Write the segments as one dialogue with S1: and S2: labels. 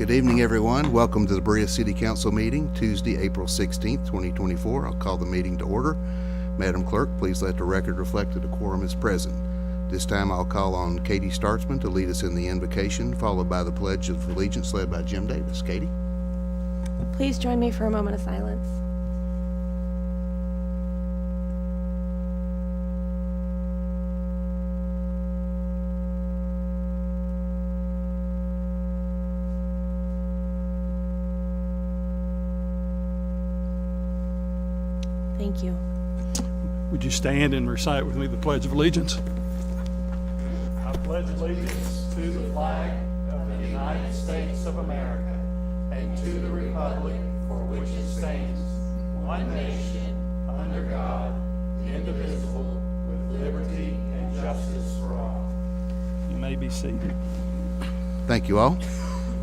S1: Good evening, everyone. Welcome to the Berea City Council meeting, Tuesday, April 16th, 2024. I'll call the meeting to order. Madam Clerk, please let the record reflect that a quorum is present. This time I'll call on Katie Startzman to lead us in the invocation, followed by the Pledge of Allegiance led by Jim Davis. Katie?
S2: Please join me for a moment of silence. Thank you.
S3: Would you stand and recite with me the Pledge of Allegiance?
S4: I pledge allegiance to the flag of the United States of America and to the republic for which it stands, one nation, under God, indivisible, with liberty and justice for all.
S3: You may be seated.
S1: Thank you all.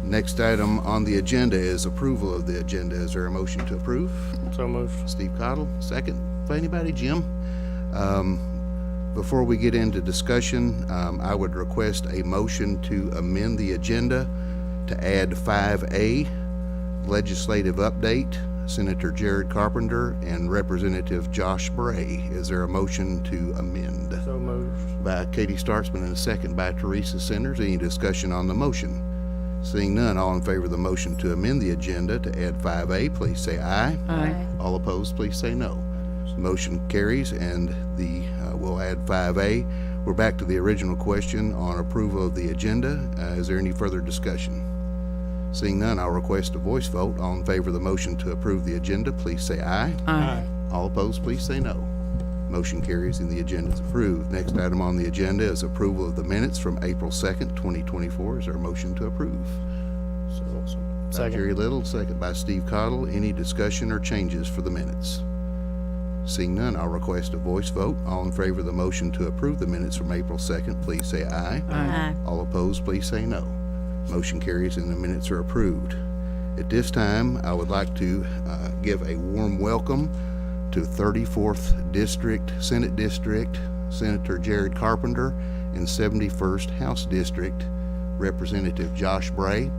S1: Next item on the agenda is approval of the agenda. Is there a motion to approve?
S4: So moved.
S1: Steve Cottle, second. For anybody, Jim? Before we get into discussion, I would request a motion to amend the agenda to add 5A, legislative update, Senator Jared Carpenter and Representative Josh Bray. Is there a motion to amend?
S4: So moved.
S1: By Katie Startzman and a second by Teresa Centers. Any discussion on the motion? Seeing none, all in favor of the motion to amend the agenda to add 5A, please say aye.
S2: Aye.
S1: All opposed, please say no. Motion carries, and we'll add 5A. We're back to the original question on approval of the agenda. Is there any further discussion? Seeing none, I'll request a voice vote. All in favor of the motion to approve the agenda, please say aye.
S3: Aye.
S1: All opposed, please say no. Motion carries and the agenda is approved. Next item on the agenda is approval of the minutes from April 2nd, 2024. Is there a motion to approve?
S4: So awesome.
S1: By
S4: Second.
S1: Jerry Little, second by Steve Cottle. Any discussion or changes for the minutes? Seeing none, I'll request a voice vote. All in favor of the motion to approve the minutes from April 2nd, please say aye.
S2: Aye.
S1: All opposed, please say no. Motion carries and the minutes are approved. At this time, I would like to give a warm welcome to 34th District, Senate District, Senator Jared Carpenter, and 71st House District, Representative Josh Bray.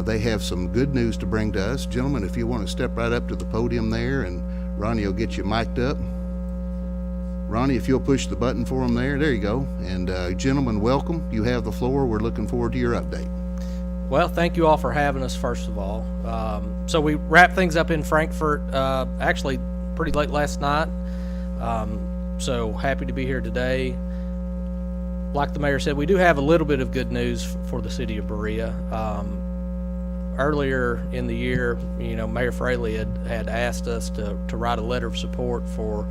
S1: They have some good news to bring to us. Gentlemen, if you want to step right up to the podium there, and Ronnie will get you mic'd up. Ronnie, if you'll push the button for them there. There you go. And gentlemen, welcome. You have the floor. We're looking forward to your update.
S5: Well, thank you all for having us, first of all. So we wrapped things up in Frankfort actually pretty late last night. So happy to be here today. Like the mayor said, we do have a little bit of good news for the city of Berea. Earlier in the year, Mayor Fraley had asked us to write a letter of support for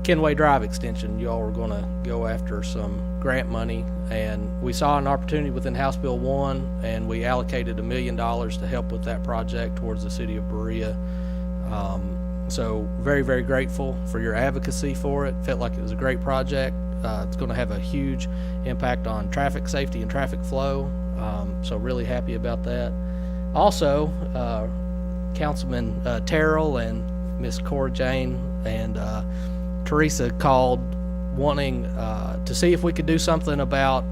S5: Kenway Drive extension. You all were going to go after some grant money, and we saw an opportunity within House Bill 1, and we allocated $1 million to help with that project towards the city of Berea. So very, very grateful for your advocacy for it. Felt like it was a great project. It's going to have a huge impact on traffic safety and traffic flow. So really happy about that. Also, Councilman Terrell and Miss Cora Jane and Teresa called wanting to see if we could do something about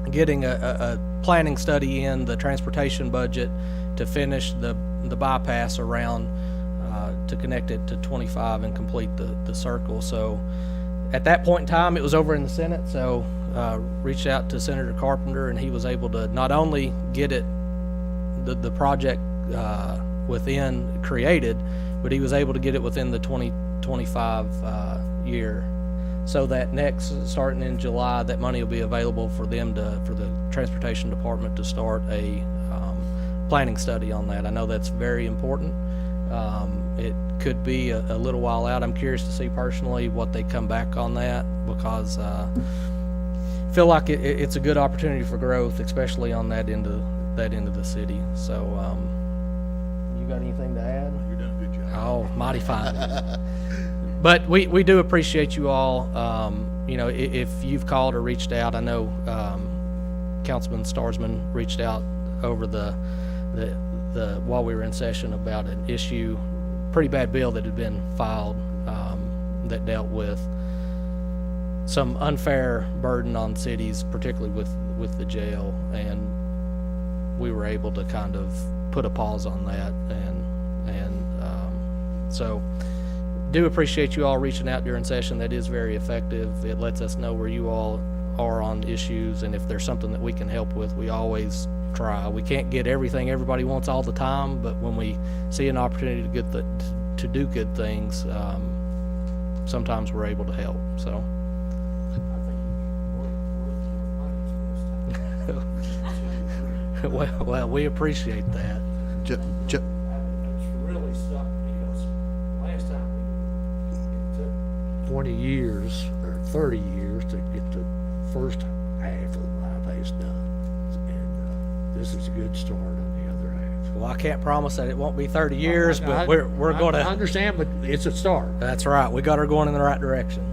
S5: getting a planning study in the transportation budget to finish the bypass around to connect it to 25 and complete the circle. So at that point in time, it was over in the Senate, so reached out to Senator Carpenter, and he was able to not only get it the project within created, but he was able to get it within the 2025 year, so that starting in July, that money will be available for them for the transportation department to start a planning study on that. I know that's very important. It could be a little while out. I'm curious to see personally what they come back on that, because I feel like it's a good opportunity for growth, especially on that end of the city. So you got anything to add?
S1: You're doing a good job.
S5: Oh, mighty fine. But we do appreciate you all. If you've called or reached out, I know Councilman Starsman reached out over the while we were in session about an issue, pretty bad bill that had been filed that dealt with some unfair burden on cities, particularly with the jail. And we were able to kind of put a pause on that, so do appreciate you all reaching out during session. That is very effective. It lets us know where you all are on issues, and if there's something that we can help with, we always try. We can't get everything everybody wants all the time, but when we see an opportunity to do good things, sometimes we're able to help. So. Well, we appreciate that.
S1: Ju- ju-
S6: It's really sucked because last time it took 20 years or 30 years to get the first half of the bypass done. And this is a good start on the other half.
S5: Well, I can't promise that it won't be 30 years, but we're
S6: I
S5: going to.
S6: understand, but it's a start.
S5: That's right. We got her going in the right direction.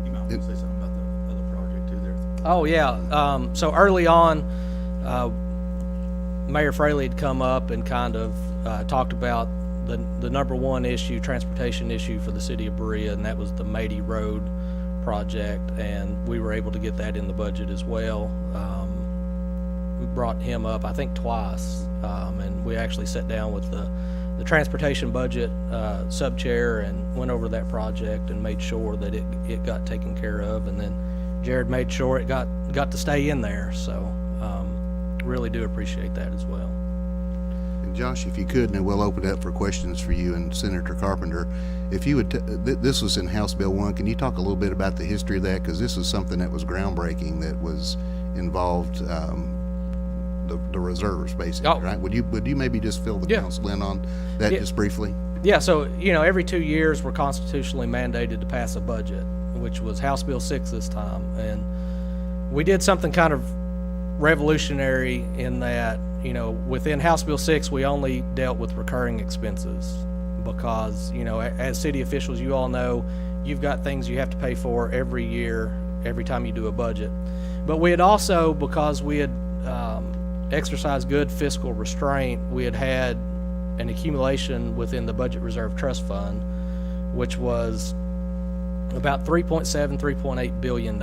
S7: You might want to say something about the other project too there.
S5: Oh, yeah. So early on, Mayor Fraley had come up and kind of talked about the number one issue, transportation issue for the city of Berea, and that was the Mady Road project, and we were able to get that in the budget as well. We brought him up, I think, twice, and we actually sat down with the transportation budget sub-chair and went over that project and made sure that it got taken care of, and then Jared made sure it got to stay in there, so really do appreciate that as well.
S1: And Josh, if you could, and we'll open it up for questions for you and Senator Carpenter. If you would, this was in House Bill 1. Can you talk a little bit about the history of that? Because this is something that was groundbreaking, that was involved the reserves, basically,
S5: Oh.
S1: right? Would you maybe just fill the
S5: Yeah.
S1: council in on that just briefly?
S5: Yeah, so, every 2 years, we're constitutionally mandated to pass a budget, which was House Bill 6 this time. And we did something kind of revolutionary in that, within House Bill 6, we only dealt with recurring expenses because, as city officials, you all know, you've got things you have to pay for every year, every time you do a budget. But we had also, because we had exercised good fiscal restraint, we had an accumulation within the Budget Reserve Trust Fund, which was about $3.8 billion.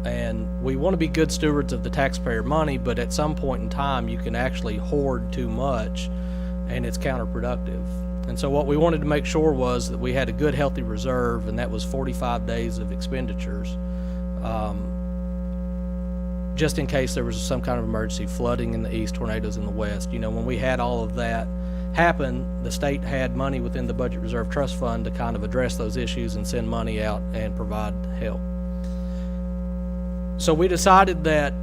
S5: And we want to be good stewards of the taxpayer money, but at some point in time, you can actually hoard too much, and it's counterproductive. And so what we wanted to make sure was that we had a good, healthy reserve, and that was 45 days of expenditures, just in case there was some kind of emergency, flooding in the east, tornadoes in the west. When we had all of that happen, the state had money within the Budget Reserve Trust Fund to kind of address those issues and send money out and provide help. So we decided that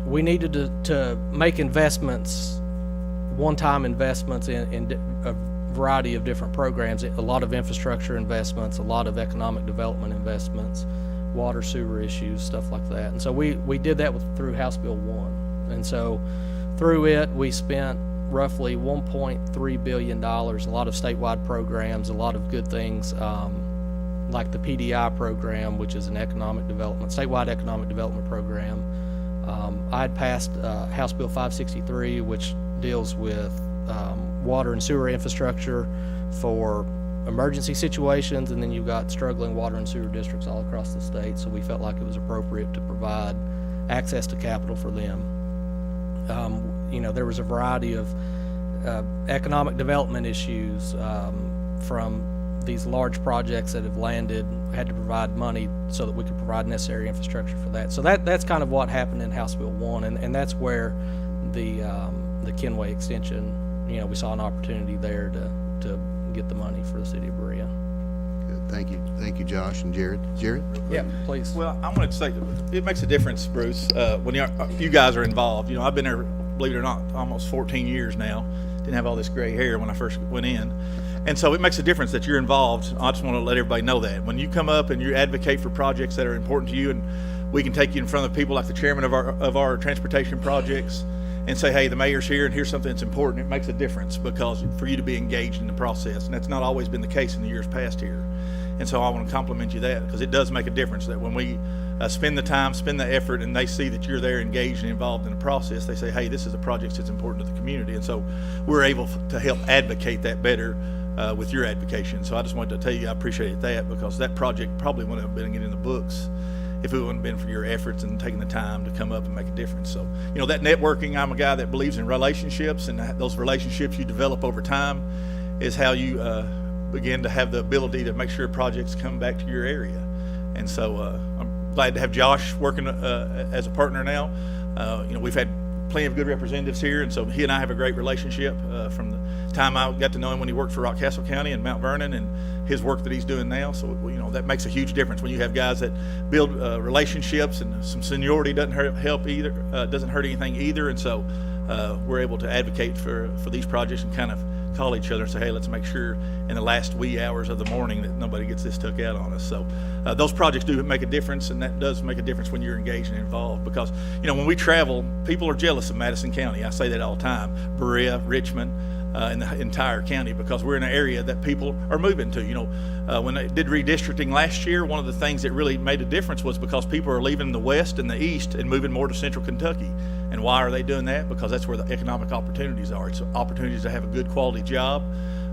S5: we needed to make investments, one-time investments in a variety of different programs, a lot of infrastructure investments, a lot of economic development investments, water, sewer issues, stuff like that. And so we did that through House Bill 1. And so through it, we spent roughly $1.3 billion, a lot of statewide programs, a lot of good things, like the PDI program, which is an statewide economic development program. I had passed House Bill 563, which deals with water and sewer infrastructure for emergency situations, and then you've got struggling water and sewer districts all across the state, so we felt like it was appropriate to provide access to capital for them. There was a variety of economic development issues from these large projects that have landed, had to provide money so that we could provide necessary infrastructure for that. So that's kind of what happened in House Bill 1, and that's where the Kenway extension, we saw an opportunity there to get the money for the city of Berea.
S1: Good. Thank you, Josh and Jared. Jared?
S5: Yeah, please.
S7: Well, I wanted to say it makes a difference, Bruce, when you guys are involved. I've been there, believe it or not, almost 14 years now. Didn't have all this gray hair when I first went in. And so it makes a difference that you're involved. I just want to let everybody know that. When you come up and you advocate for projects that are important to you, and we can take you in front of people like the chairman of our transportation projects and say, hey, the mayor's here and here's something that's important, it makes a difference because for you to be engaged in the process. And that's not always been the case in the years past here. And so I want to compliment you that, because it does make a difference that when we spend the time, spend the effort, and they see that you're there engaged and involved in the process, they say, hey, this is a project that's important to the community. And so we're able to help advocate that better with your advocation. So I just wanted to tell you I appreciate that, because that project probably wouldn't have been in the books if it wouldn't have been for your efforts and taking the time to come up and make a difference. So, that networking, I'm a guy that believes in relationships, and those relationships you develop over time is how you begin to have the ability to make sure projects come back to your area. And so I'm glad to have Josh working as a partner now. We've had plenty of good representatives here, and so he and I have a great relationship from the time I got to know him when he worked for Rockcastle County and Mount Vernon, and his work that he's doing now. So that makes a huge difference when you have guys that build relationships, and some seniority doesn't hurt anything either. And so we're able to advocate for these projects and kind of call each other and say, hey, let's make sure in the last wee hours of the morning that nobody gets this took out on us. So those projects do make a difference, and that does make a difference when you're engaged and involved, because when we travel, people are jealous of Madison County. I say that all the time. Berea, Richmond, in the entire county, because we're in an area that people are moving to. When they did redistricting last year, one of the things that really made a difference was because people are leaving the west and the east and moving more to central Kentucky. And why are they doing that? Because that's where the economic opportunities are. It's opportunities to have a good quality job.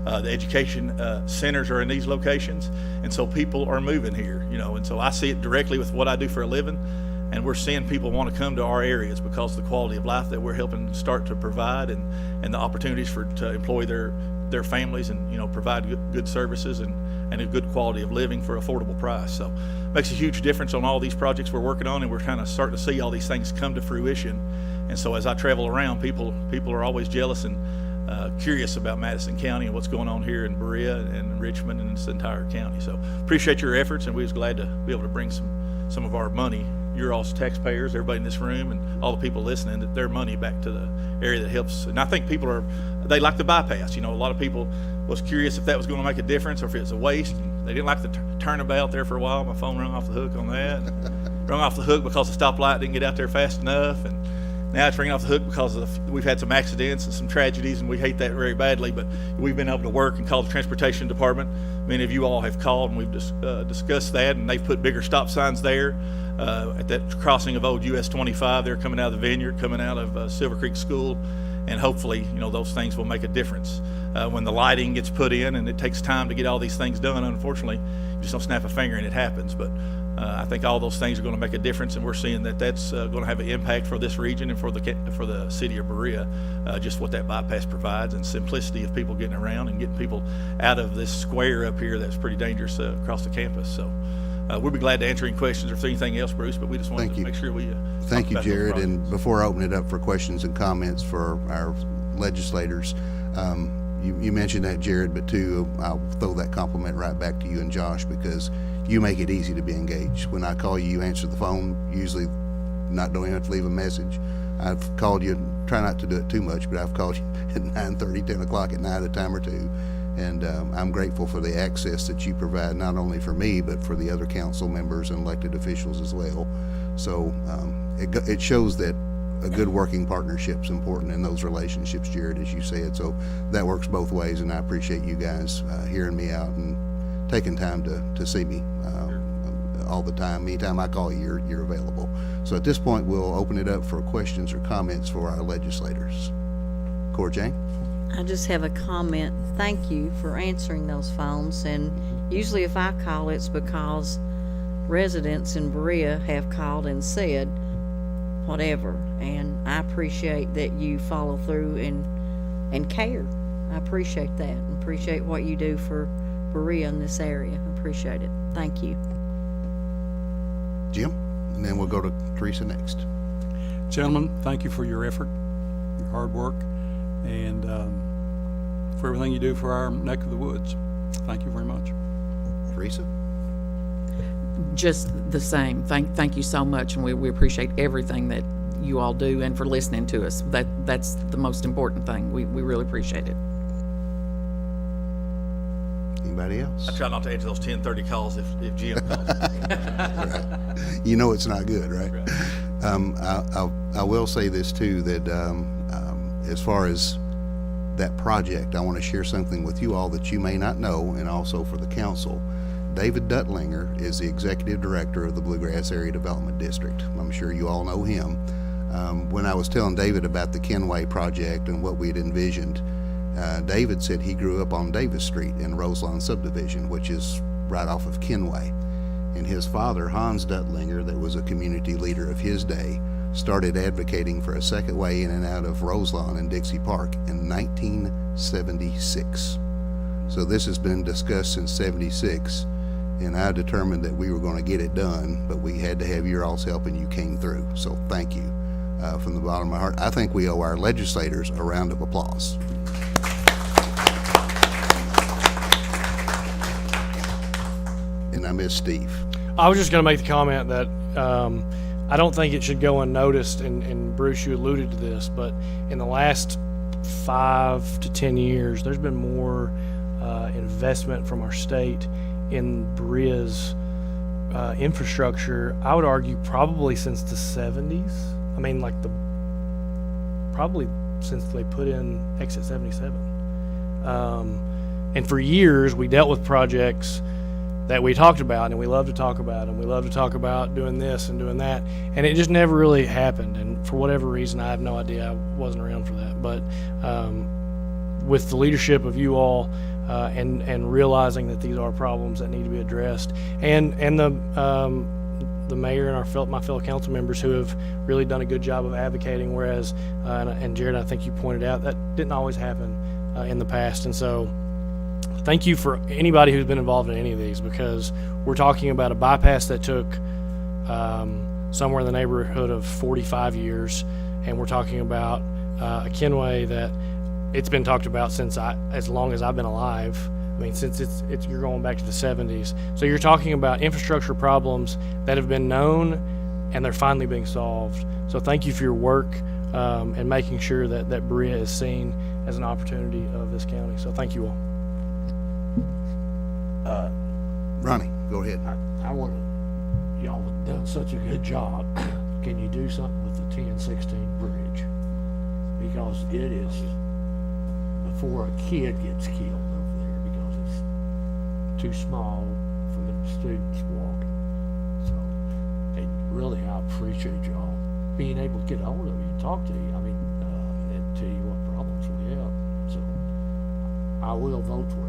S7: The education centers are in these locations, and so people are moving here. And so I see it directly with what I do for a living. And we're seeing people want to come to our areas because of the quality of life that we're helping start to provide, and the opportunities to employ their families, and provide good services and a good quality of living for affordable price. So it makes a huge difference on all these projects we're working on, and we're kind of starting to see all these things come to fruition. And so as I travel around, people are always jealous and curious about Madison County and what's going on here in Berea and Richmond and this entire county. So appreciate your efforts, and we was glad to be able to bring some of our money, your all's taxpayers, everybody in this room, and all the people listening, that their money back to the area that helps. And I think people they like the bypass. A lot of people was curious if that was going to make a difference or if it's a waste. They didn't like the turnabout there for a while. My phone rung off the hook on that. Rung off the hook because the stoplight didn't get out there fast enough, and now it's ringing off the hook because we've had some accidents and some tragedies, and we hate that very badly. But we've been able to work and call the transportation department. Many of you all have called, and we've discussed that, and they've put bigger stop signs there at that crossing of old US 25. They're coming out of the Vineyard, coming out of Silver Creek School, and hopefully, those things will make a difference. When the lighting gets put in, and it takes time to get all these things done, unfortunately, you just don't snap a finger and it happens. But I think all those things are going to make a difference, and we're seeing that that's going to have an impact for this region and for the city of Berea, just what that bypass provides, and simplicity of people getting around and getting people out of this square up here that's pretty dangerous across the campus. So we'll be glad to answer any questions or if there's anything else, Bruce, but we just wanted to make sure we
S1: Thank you,
S7: talk about those
S1: Jared. And
S7: projects.
S1: before I open it up for questions and comments for our legislators, you mentioned that, Jared, but too, I'll throw that compliment right back to you and Josh, because you make it easy to be engaged. When I call you, you answer the phone, usually don't even have to leave a message. I've called you, try not to do it too much, but I've called you at 9:30, 10 o'clock at night a time or two. And I'm grateful for the access that you provide, not only for me, but for the other council members and elected officials as well. So it shows that a good working partnership is important in those relationships, Jared, as you said. So that works both ways, and I appreciate you guys hearing me out and taking time to see me all the time. Anytime I call you, you're available. So at this point, we'll open it up for questions or comments for our legislators. Cora Jane?
S8: I just have a comment. Thank you for answering those phones. And usually if I call, it's because residents in Berea have called and said whatever. And I appreciate that you follow through and care. I appreciate that, and appreciate what you do for Berea in this area. I appreciate it. Thank you.
S1: Jim? And then we'll go to Teresa next.
S3: Gentlemen, thank you for your effort, your hard work, and for everything you do for our neck of the woods. Thank you very much.
S1: Teresa?
S9: Just the same. Thank you so much, and we appreciate everything that you all do, and for listening to us. That's the most important thing. We really appreciate it.
S1: Anybody else?
S7: I try not to answer those 10:30 calls if Jim calls.
S1: Right. You know it's not good, right? I will say this too, that as far as that project, I want to share something with you all that you may not know, and also for the council. David Duttlinger is the executive director of the Bluegrass Area Development District. I'm sure you all know him. When I was telling David about the Kenway project and what we had envisioned, David said he grew up on Davis Street in Roselawn subdivision, which is right off of Kenway. and his father, Hans Duttlinger, that was a community leader of his day, started advocating for a second way in and out of Roselawn and Dixie Park in 1976. So this has been discussed since 76, and I determined that we were going to get it done, but we had to have your all's help, and you came through. So thank you from the bottom of my heart. I think we owe our legislators a round of applause. And I miss Steve.
S10: I was just going to make the comment that I don't think it should go unnoticed, and Bruce, you alluded to this, but in the last 5 to 10 years, there's been more investment from our state in Berea's infrastructure. I would argue probably since the 70s. I mean, like probably since they put in Exit 77. And for years, we dealt with projects that we talked about, and we love to talk about, and we love to talk about doing this and doing that, and it just never really happened. And for whatever reason, I have no idea. I wasn't around for that. But with the leadership of you all, and realizing that these are problems that need to be addressed, and the mayor and my fellow council members who have really done a good job of advocating, whereas and Jared, I think you pointed out that didn't always happen in the past. And so thank you for anybody who's been involved in any of these, because we're talking about a bypass that took somewhere in the neighborhood of 45 years, and we're talking about a Kenway that it's been talked about since as long as I've been alive. I mean, since it's you're going back to the 70s. So you're talking about infrastructure problems that have been known, and they're finally being solved. So thank you for your work and making sure that Berea is seen as an opportunity of this county. So thank you all.
S1: Ronnie, go ahead.
S6: I want to, y'all have done such a good job. Can you do something with the 1016 bridge? Because it is before a kid gets killed over there, because it's too small for the students walking. So, and really, I appreciate y'all being able to get a hold of you and talk to you. I mean, and tell you what problems we have. So, I will vote for you.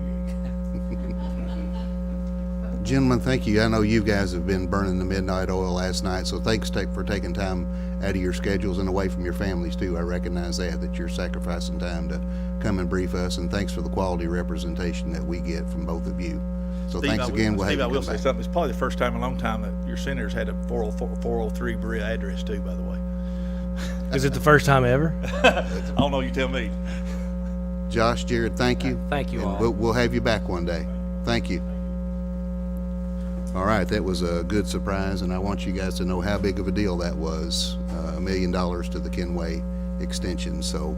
S1: Gentlemen, thank you. I know you guys have been burning the midnight oil last night, so thanks for taking time out of your schedules and away from your families too. I recognize that you're sacrificing time to come and brief us, and thanks for the quality representation that we get from both of you. So
S7: Steve,
S1: thanks again. We'll have
S7: Steve,
S1: you
S7: I will
S1: come
S7: say
S1: back.
S7: something. It's probably the first time in a long time that your senators had a 403 Berea address too, by the way.
S10: Is it the first time ever?
S7: I don't know, you tell me.
S1: Josh, Jared, thank you.
S5: Thank you
S1: And
S5: all.
S1: we'll have you back one day. Thank you. All right, that was a good surprise, and I want you guys to know how big of a deal that was, $1 million to the Kenway extension. So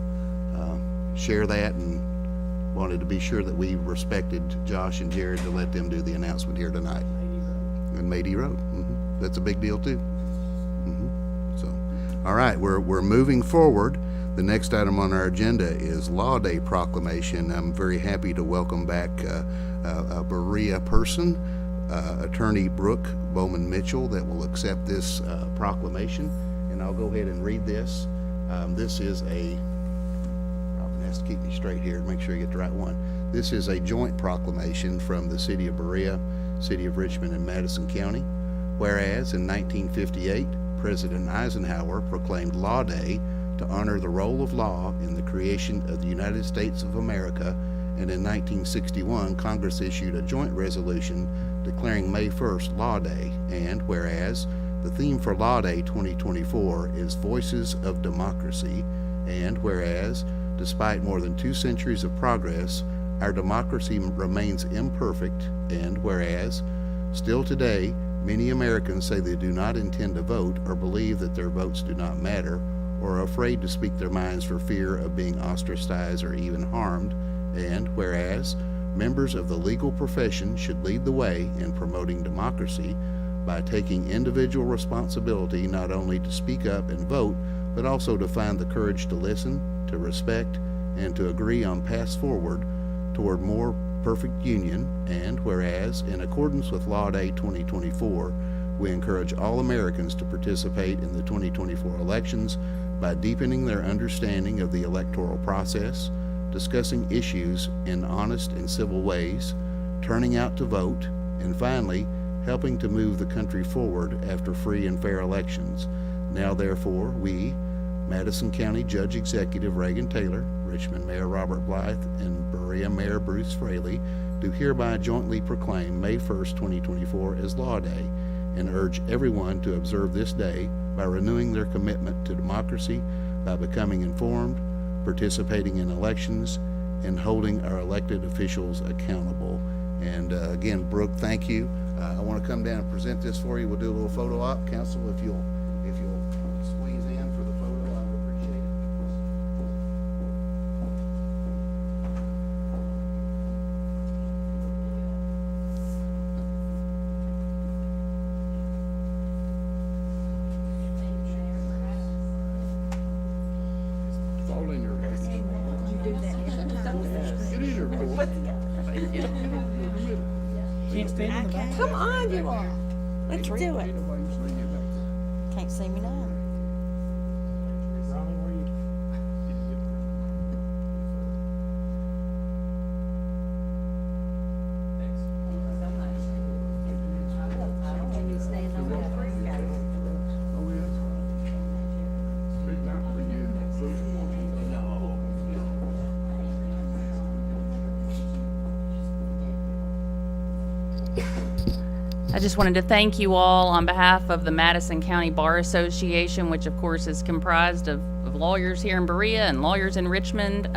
S1: share that, and wanted to be sure that we respected Josh and Jared to let them do the announcement here tonight. And Mady Road. That's a big deal too. So, all right, we're moving forward. The next item on our agenda is Law Day proclamation. I'm very happy to welcome back a Berea person, Attorney Brooke Bowman Mitchell, that will accept this proclamation. And I'll go ahead and read this. This is Robin has to keep me straight here to make sure you get the right one. This is a joint proclamation from the City of Berea, City of Richmond, and Madison County. Whereas in 1958, President Eisenhower proclaimed Law Day to honor the role of law in the creation of the United States of America, and in 1961, Congress issued a joint resolution declaring May 1st Law Day. And whereas the theme for Law Day 2024 is Voices of Democracy, and whereas despite more than 2 centuries of progress, our democracy remains imperfect, and whereas still today many Americans say they do not intend to vote or believe that their votes do not matter, or are afraid to speak their minds for fear of being ostracized or even harmed, and whereas members of the legal profession should lead the way in promoting democracy by taking individual responsibility not only to speak up and vote, but also to find the courage to listen, to respect, and to agree on paths forward toward more perfect union. And whereas, in accordance with Law Day 2024, we encourage all Americans to participate in the 2024 elections by deepening their understanding of the electoral process, discussing issues in honest and civil ways, turning out to vote, and finally, helping to move the country forward after free and fair elections. Now therefore, we, Madison County Judge Executive Reagan Taylor, Richmond Mayor Robert Blythe, and Berea Mayor Bruce Fraley, do hereby jointly proclaim May 1st, 2024 as Law Day, and urge everyone to observe this day by renewing their commitment to democracy, by becoming informed, participating in elections, and holding our elected officials accountable. And again, Brooke, thank you. I want to come down and present this for you. We'll do a little photo op. Council, if you'll squeeze in for the photo, I would appreciate it.
S3: Fall in your way. Get in here,
S2: Come on, you all. Let's do it.
S8: Can't see me now.
S11: I just wanted to thank you all on behalf of the Madison County Bar Association, which of course is comprised of lawyers here in Berea and lawyers in Richmond.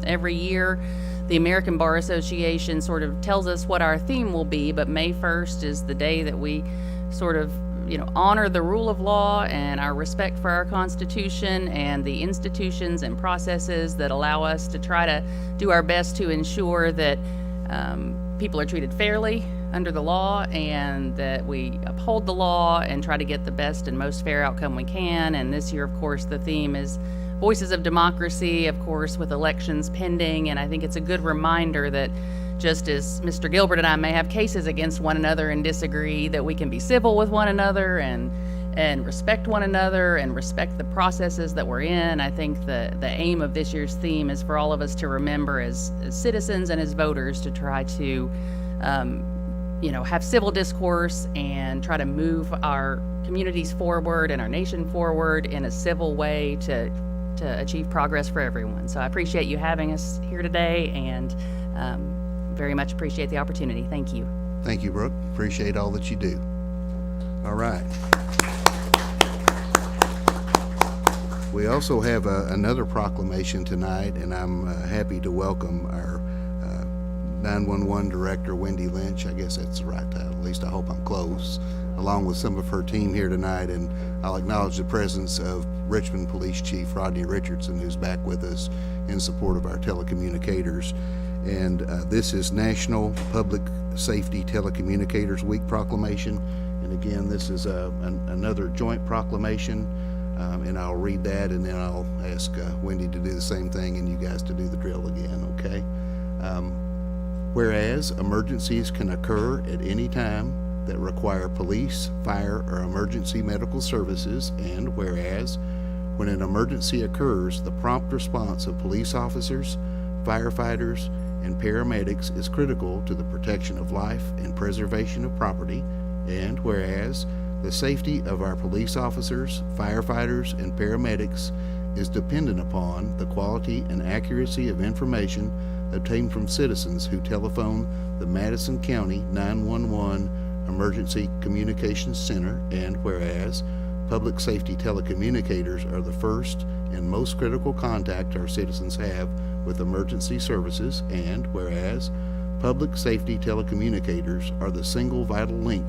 S11: Every year, the American Bar Association sort of tells us what our theme will be, but May 1st is the day that we sort of, honor the rule of law and our respect for our Constitution and the institutions and processes that allow us to try to do our best to ensure that people are treated fairly under the law and that we uphold the law and try to get the best and most fair outcome we can. And this year, of course, the theme is Voices of Democracy, of course, with elections pending. And I think it's a good reminder that just as Mr. Gilbert and I may have cases against one another and disagree, that we can be civil with one another and respect one another and respect the processes that we're in. I think the aim of this year's theme is for all of us to remember as citizens and as voters to try to have civil discourse and try to move our communities forward and our nation forward in a civil way to achieve progress for everyone. So I appreciate you having us here today and very much appreciate the opportunity. Thank you.
S1: Thank you, Brooke. Appreciate all that you do. All right. We also have another proclamation tonight, and I'm happy to welcome our 911 Director, Wendy Lynch. I guess that's the right title. At least I hope I'm close, along with some of her team here tonight. And I'll acknowledge the presence of Richmond Police Chief Rodney Richardson, who's back with us in support of our telecommunicators. And this is National Public Safety Telecommunicators Week proclamation. And again, this is another joint proclamation. And I'll read that, and then I'll ask Wendy to do the same thing and you guys to do the drill again, okay? Whereas emergencies can occur at any time that require police, fire, or emergency medical services, and whereas when an emergency occurs, the prompt response of police officers, firefighters, and paramedics is critical to the protection of life and preservation of property, and whereas the safety of our police officers, firefighters, and paramedics is dependent upon the quality and accuracy of information obtained from citizens who telephone the Madison County 911 Emergency Communications Center, and whereas public safety telecommunicators are the first and most critical contact our citizens have with emergency services, and whereas public safety telecommunicators are the single vital link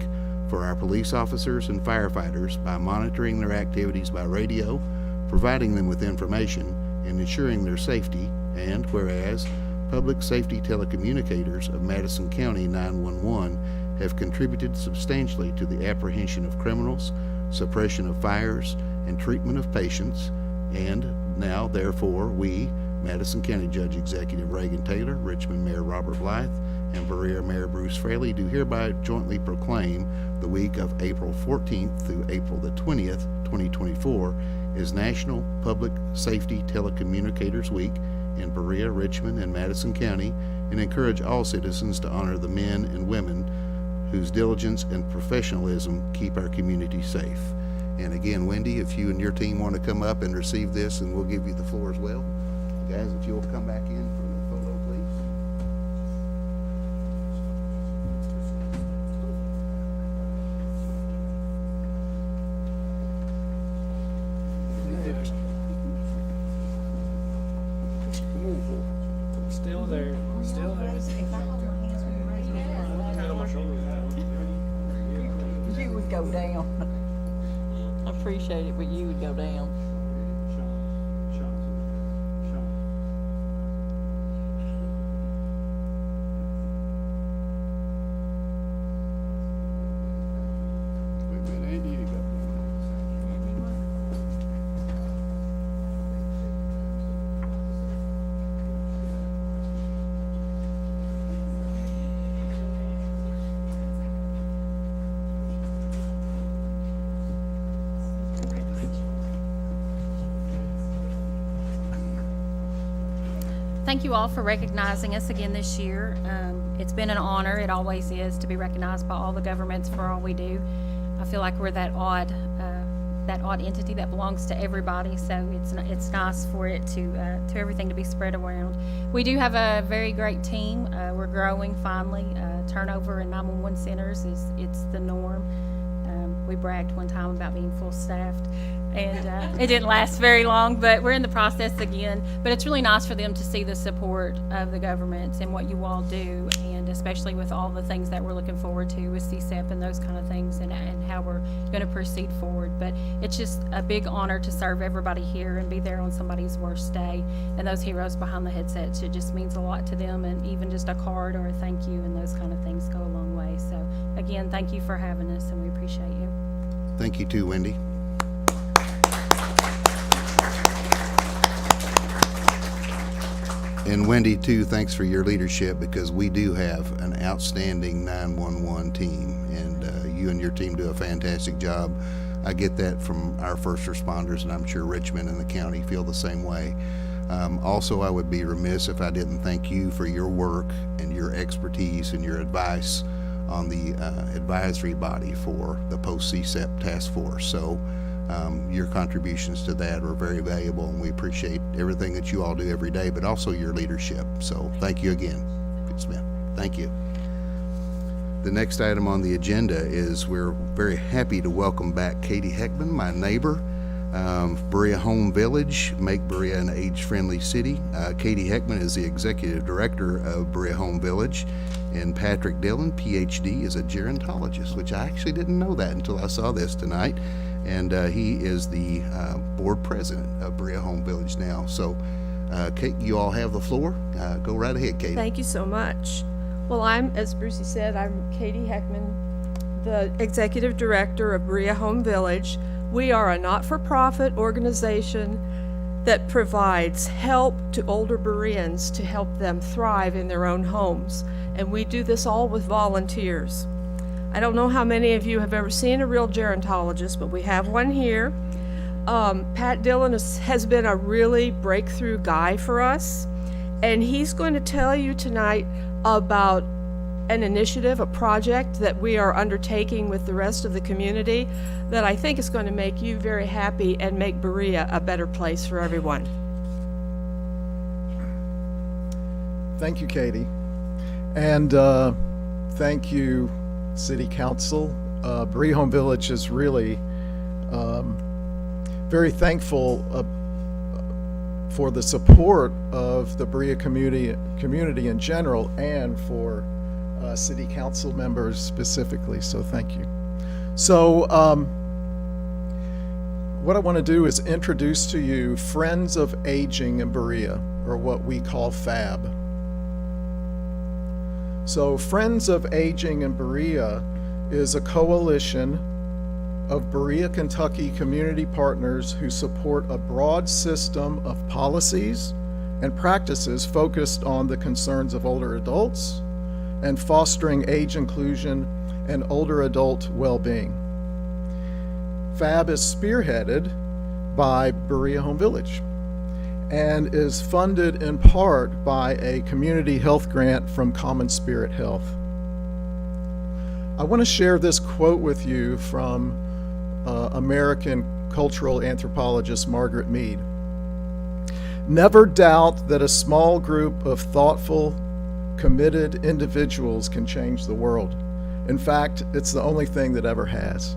S1: for our police officers and firefighters by monitoring their activities by radio, providing them with information, and ensuring their safety, and whereas public safety telecommunicators of Madison County 911 have contributed substantially to the apprehension of criminals, suppression of fires, and treatment of patients, and now, therefore, we, Madison County Judge Executive Reagan Taylor, Richmond Mayor Robert Blythe, and Berea Mayor Bruce Fraley do hereby jointly proclaim the week of April 14th through April the 20th, 2024 is National Public Safety Telecommunicators Week in Berea, Richmond, and Madison County, and encourage all citizens to honor the men and women whose diligence and professionalism keep our community safe. And again, Wendy, if you and your team want to come up and receive this, and we'll give you the floor as well. Guys, if you'll come back in for the photo, please.
S10: Still there, still there.
S8: You would go down. I appreciate it, but you would go down.
S1: Wait a minute, Andy, you got
S12: Thank you all for recognizing us again this year. It's been an honor, it always is, to be recognized by all the governments for all we do. I feel like we're that odd entity that belongs to everybody, so it's nice for it to everything to be spread around. We do have a very great team. We're growing finally. Turnover in 911 centers it's the norm. We bragged one time about being full staffed, and it didn't last very long, but we're in the process again. But it's really nice for them to see the support of the government and what you all do, and especially with all the things that we're looking forward to with CSEP and those kind of things, and how we're going to proceed forward. But it's just a big honor to serve everybody here and be there on somebody's worst day. And those heroes behind the headsets, it just means a lot to them, and even just a card or a thank you and those kind of things go a long way. So again, thank you for having us, and we appreciate you.
S1: Thank you too, Wendy. And Wendy too, thanks for your leadership, because we do have an outstanding 911 team, and you and your team do a fantastic job. I get that from our first responders, and I'm sure Richmond and the county feel the same way. Also, I would be remiss if I didn't thank you for your work and your expertise and your advice on the advisory body for the post-CSEP task force. So your contributions to that are very valuable, and we appreciate everything that you all do every day, but also your leadership. So thank you again, Smith. Thank you. The next item on the agenda is we're very happy to welcome back Katie Heckman, my neighbor. Berea Home Village, make Berea an age-friendly city. Katie Heckman is the executive director of Berea Home Village, and Patrick Dillon, PhD, is a gerontologist, which I actually didn't know that until I saw this tonight. And he is the board president of Berea Home Village now. So, Kate, you all have the floor. Go right ahead, Katie.
S2: Thank you so much. Well, as Brucey said, I'm Katie Heckman, the executive director of Berea Home Village. We are a not-for-profit organization that provides help to older Bereans to help them thrive in their own homes. And we do this all with volunteers. I don't know how many of you have ever seen a real gerontologist, but we have one here. Pat Dillon has been a really breakthrough guy for us, and he's going to tell you tonight about an initiative, a project that we are undertaking with the rest of the community that I think is going to make you very happy and make Berea a better place for everyone.
S13: Thank you, Katie. And thank you, City Council. Berea Home Village is really very thankful for the support of the Berea community in general, and for City Council members specifically, so thank you. So what I want to do is introduce to you Friends of Aging in Berea, or what we call FAB. So Friends of Aging in Berea is a coalition of Berea, Kentucky community partners who support a broad system of policies and practices focused on the concerns of older adults and fostering age inclusion and older adult well-being. FAB is spearheaded by Berea Home Village and is funded in part by a community health grant from Common Spirit Health. I want to share this quote with you from American cultural anthropologist Margaret Mead. "Never doubt that a small group of thoughtful, committed individuals can change the world. In fact, it's the only thing that ever has."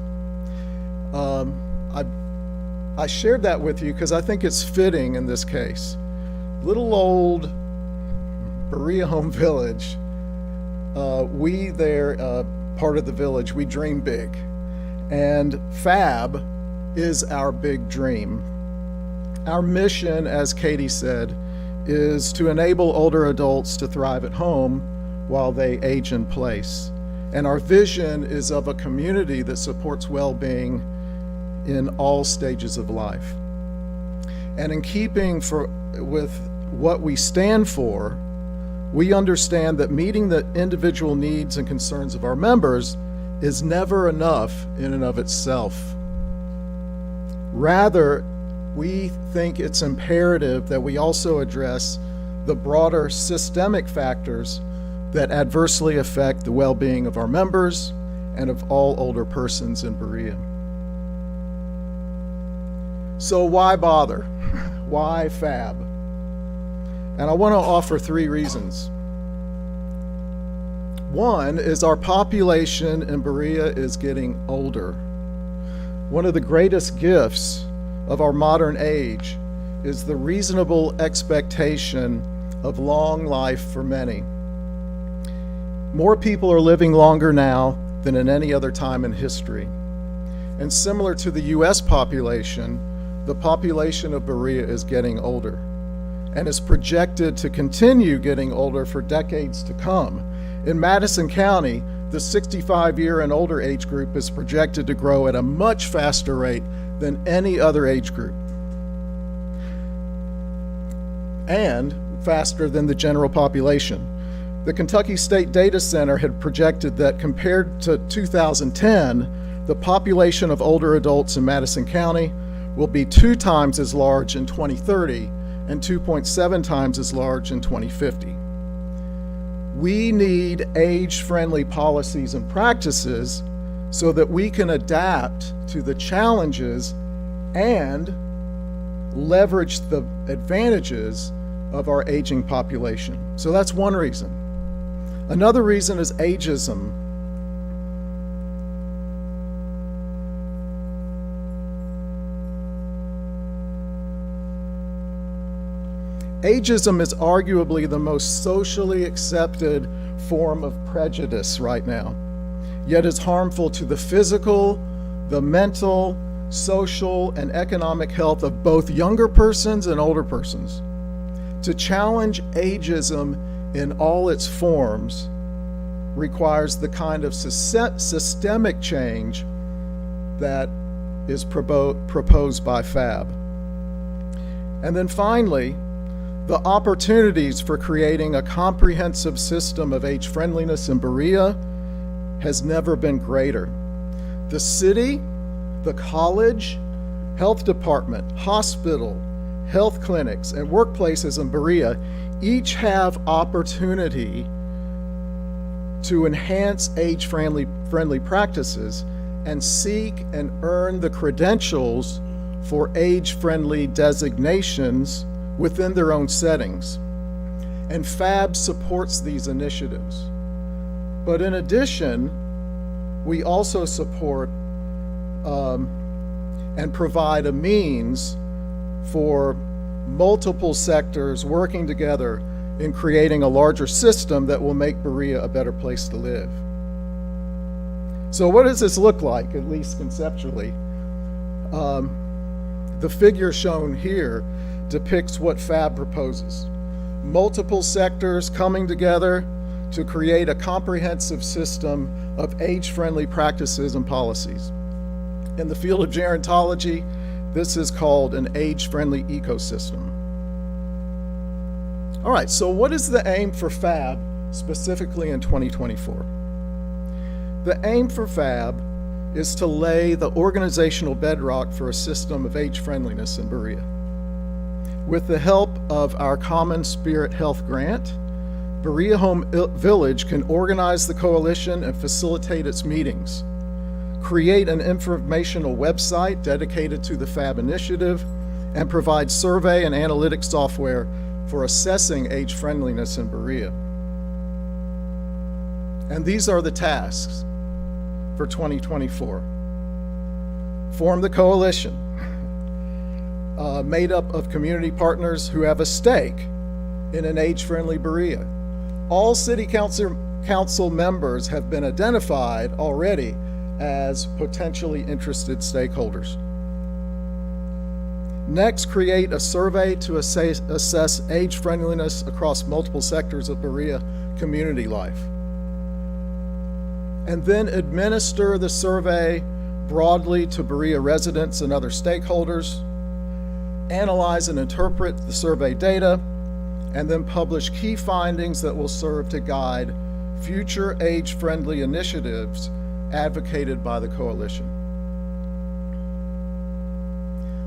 S13: I shared that with you because I think it's fitting in this case. Little old Berea Home Village, we there, part of the village, we dream big. And FAB is our big dream. Our mission, as Katie said, is to enable older adults to thrive at home while they age in place. And our vision is of a community that supports well-being in all stages of life. And in keeping with what we stand for, we understand that meeting the individual needs and concerns of our members is never enough in and of itself. Rather, we think it's imperative that we also address the broader systemic factors that adversely affect the well-being of our members and of all older persons in Berea. So why bother? Why FAB? And I want to offer 3 reasons. One is our population in Berea is getting older. One of the greatest gifts of our modern age is the reasonable expectation of long life for many. More people are living longer now than in any other time in history. And similar to the US population, the population of Berea is getting older and is projected to continue getting older for decades to come. In Madison County, the 65-year and older age group is projected to grow at a much faster rate than any other age group, and faster than the general population. The Kentucky State Data Center had projected that compared to 2010, the population of older adults in Madison County will be 2 times as large in 2030 and 2.7 times as large in 2050. We need age-friendly policies and practices so that we can adapt to the challenges and leverage the advantages of our aging population. So that's one reason. Another reason is ageism. Ageism is arguably the most socially accepted form of prejudice right now, yet is harmful to the physical, the mental, social, and economic health of both younger persons and older persons. To challenge ageism in all its forms requires the kind of systemic change that is proposed by FAB. And then finally, the opportunities for creating a comprehensive system of age friendliness in Berea has never been greater. The city, the college, health department, hospital, health clinics, and workplaces in Berea each have opportunity to enhance age-friendly practices and seek and earn the credentials for age-friendly designations within their own settings. And FAB supports these initiatives. But in addition, we also support and provide a means for multiple sectors working together in creating a larger system that will make Berea a better place to live. So what does this look like, at least conceptually? The figure shown here depicts what FAB proposes. Multiple sectors coming together to create a comprehensive system of age-friendly practices and policies. In the field of gerontology, this is called an age-friendly ecosystem. All right, so what is the aim for FAB specifically in 2024? The aim for FAB is to lay the organizational bedrock for a system of age friendliness in Berea. With the help of our Common Spirit Health Grant, Berea Home Village can organize the coalition and facilitate its meetings, create an informational website dedicated to the FAB initiative, and provide survey and analytic software for assessing age friendliness in Berea. And these are the tasks for 2024. Form the coalition, made up of community partners who have a stake in an age-friendly Berea. All city council members have been identified already as potentially interested stakeholders. Next, create a survey to assess age friendliness across multiple sectors of Berea community life. And then administer the survey broadly to Berea residents and other stakeholders, analyze and interpret the survey data, and then publish key findings that will serve to guide future age-friendly initiatives advocated by the coalition.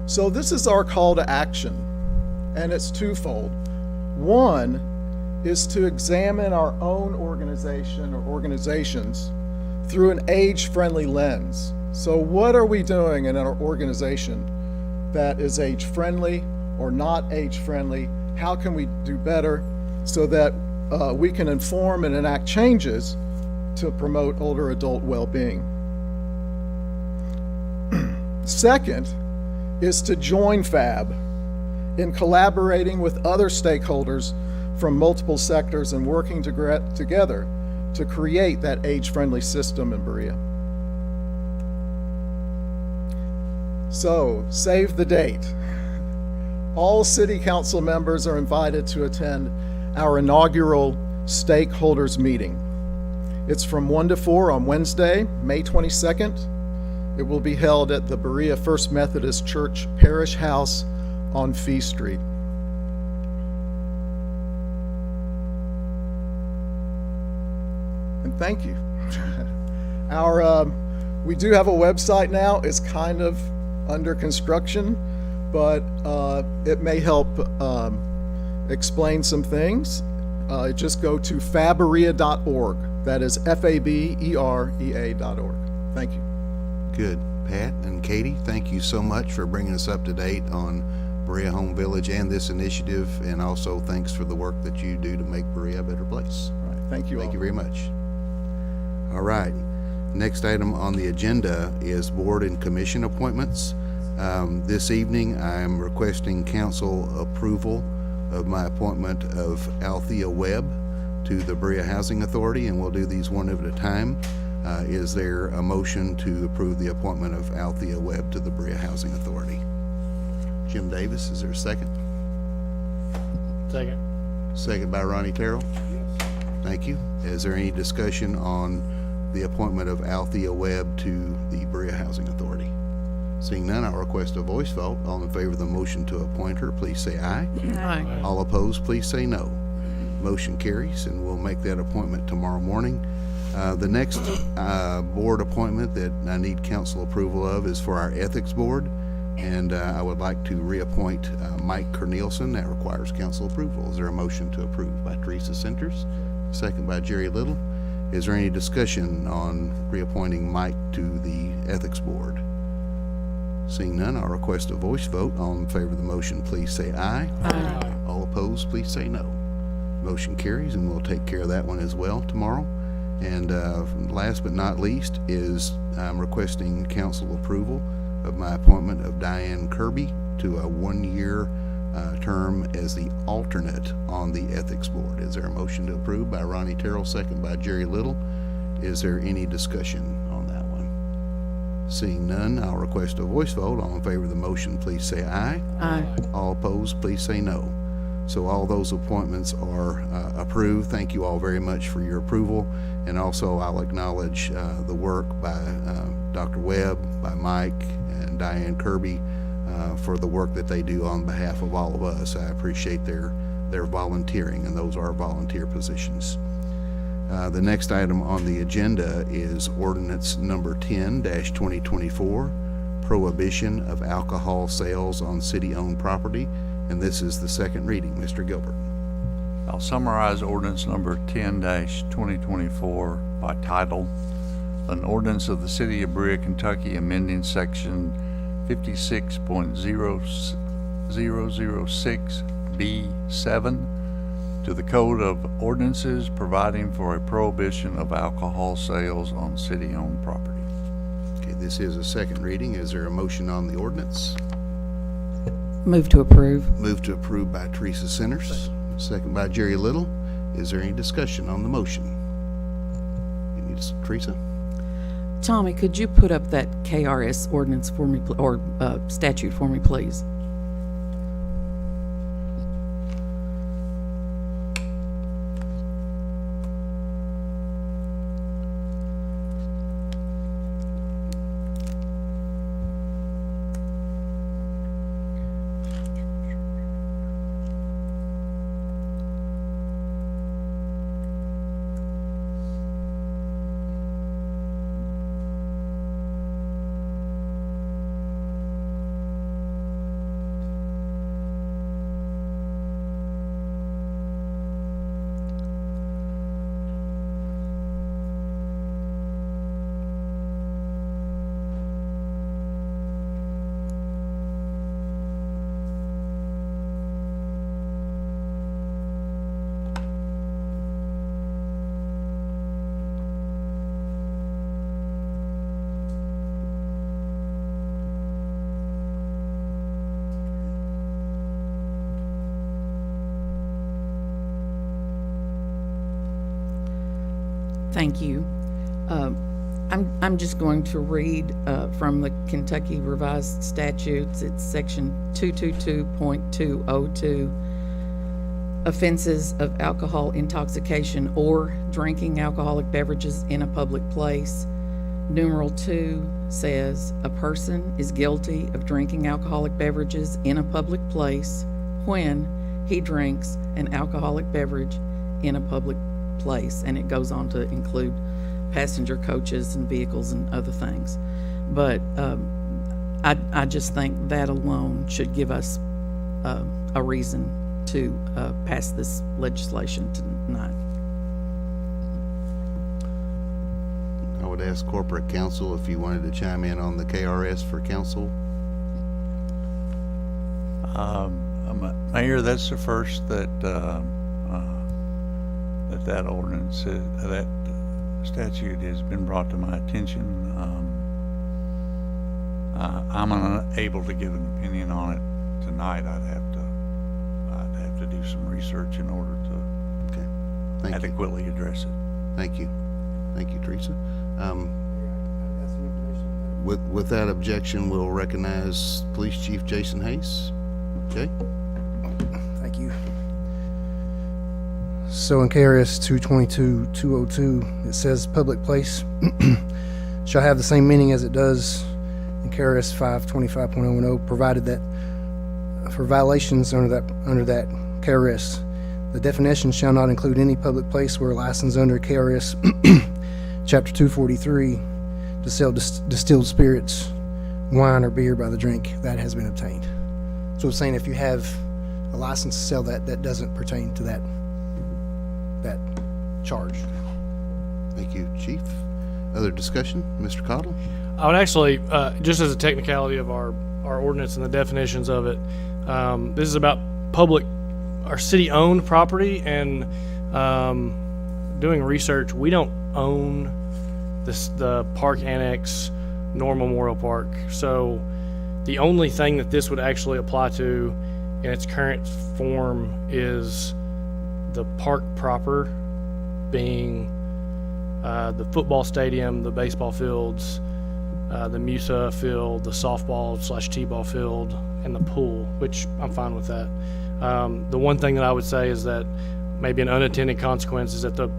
S13: So this is our call to action, and it's twofold. One is to examine our own organization or organizations through an age-friendly lens. So what are we doing in our organization that is age-friendly or not age-friendly? How can we do better so that we can inform and enact changes to promote older adult well-being? Second is to join FAB in collaborating with other stakeholders from multiple sectors and working together to create that age-friendly system in Berea. So, save the date. All city council members are invited to attend our inaugural stakeholders meeting. It's from 1 to 4 on Wednesday, May 22nd. It will be held at the Berea First Methodist Church Parish House on Fee Street. And thank you. We do have a website now. It's kind of under construction, but it may help explain some things. Just go to faberea.org. That is FABEREA.org. Thank you.
S1: Good. Pat and Katie, thank you so much for bringing us up to date on Berea Home Village and this initiative, and also thanks for the work that you do to make Berea a better place.
S13: All right. Thank you all.
S1: Thank you very much. All right. Next item on the agenda is board and commission appointments. This evening, I am requesting council approval of my appointment of Althea Webb to the Berea Housing Authority, and we'll do these one at a time. Is there a motion to approve the appointment of Althea Webb to the Berea Housing Authority? Jim Davis, is there a second?
S10: Second.
S1: Second by Ronnie Terrell? Yes. Thank you. Is there any discussion on the appointment of Althea Webb to the Berea Housing Authority? Seeing none, I'll request a voice vote. All in favor of the motion to appoint her, please say aye.
S9: Aye.
S1: All opposed, please say no. Motion carries, and we'll make that appointment tomorrow morning. The next board appointment that I need council approval of is for our Ethics Board, and I would like to reappoint Mike Cornelison. That requires council approval. Is there a motion to approve by Teresa Centers? Second by Jerry Little. Is there any discussion on reappointing Mike to the Ethics Board? Seeing none, I'll request a voice vote. All in favor of the motion, please say aye.
S9: Aye.
S1: All opposed, please say no. Motion carries, and we'll take care of that one as well tomorrow. And last but not least is I'm requesting council approval of my appointment of Diane Kirby to a one-year term as the alternate on the Ethics Board. Is there a motion to approve by Ronnie Terrell, second by Jerry Little? Is there any discussion on that one? Seeing none, I'll request a voice vote. All in favor of the motion, please say aye.
S9: Aye.
S1: All opposed, please say no. So all those appointments are approved. Thank you all very much for your approval. And also I'll acknowledge the work by Dr. Webb, by Mike, and Diane Kirby for the work that they do on behalf of all of us. I appreciate their volunteering, and those are volunteer positions. The next item on the agenda is ordinance number 10-2024, prohibition of alcohol sales on city-owned property, and this is the second reading. Mr. Gilbert.
S14: I'll summarize ordinance number 10-2024 by title. An ordinance of the City of Berea, Kentucky, amending section 56.006B7 to the Code of Ordinances, providing for a prohibition of alcohol sales on city-owned property.
S1: Okay, this is a second reading. Is there a motion on the ordinance?
S9: Move to approve.
S1: Move to approve by Teresa Centers, second by Jerry Little. Is there any discussion on the motion? Teresa?
S9: Tommy, could you put up that KRS ordinance for me, or statute for me, please? Thank you. I'm just going to read from the Kentucky Revised Statutes. It's section 222.202, offenses of alcohol intoxication or drinking alcoholic beverages in a public place. Numeral 2 says, a person is guilty of drinking alcoholic beverages in a public place when he drinks an alcoholic beverage in a public place, and it goes on to include passenger coaches and vehicles and other things. But I just think that alone should give us a reason to pass this legislation tonight.
S1: I would ask corporate counsel if you wanted to chime in on the KRS for council.
S14: Mayor, that's the first that that ordinance, that statute has been brought to my attention. I'm unable to give an opinion on it tonight. I'd have to do some research in order to
S1: Okay, thank you.
S14: adequately address it.
S1: Thank you, Teresa. With that objection, we'll recognize Police Chief Jason Hayes. Jay?
S15: Thank you. So in KRS 222-202, it says public place shall have the same meaning as it does in KRS 525.010, provided that for violations under that KRS, the definition shall not include any public place where a license under KRS Chapter 243 to sell distilled spirits, wine, or beer by the drink that has been obtained. So it's saying if you have a license to sell that doesn't pertain to that charge.
S1: Thank you, Chief. Other discussion? Mr. Cottle?
S10: I would actually, just as a technicality of our ordinance and the definitions of it, this is about public or city-owned property, and doing research, we don't own the park annex nor Memorial Park. So the only thing that this would actually apply to in its current form is the park proper, being the football stadium, the baseball fields, the Musa field, the softball/t-ball field, and the pool, which I'm fine with that. The one thing that I would say is that maybe an unintended consequence is that the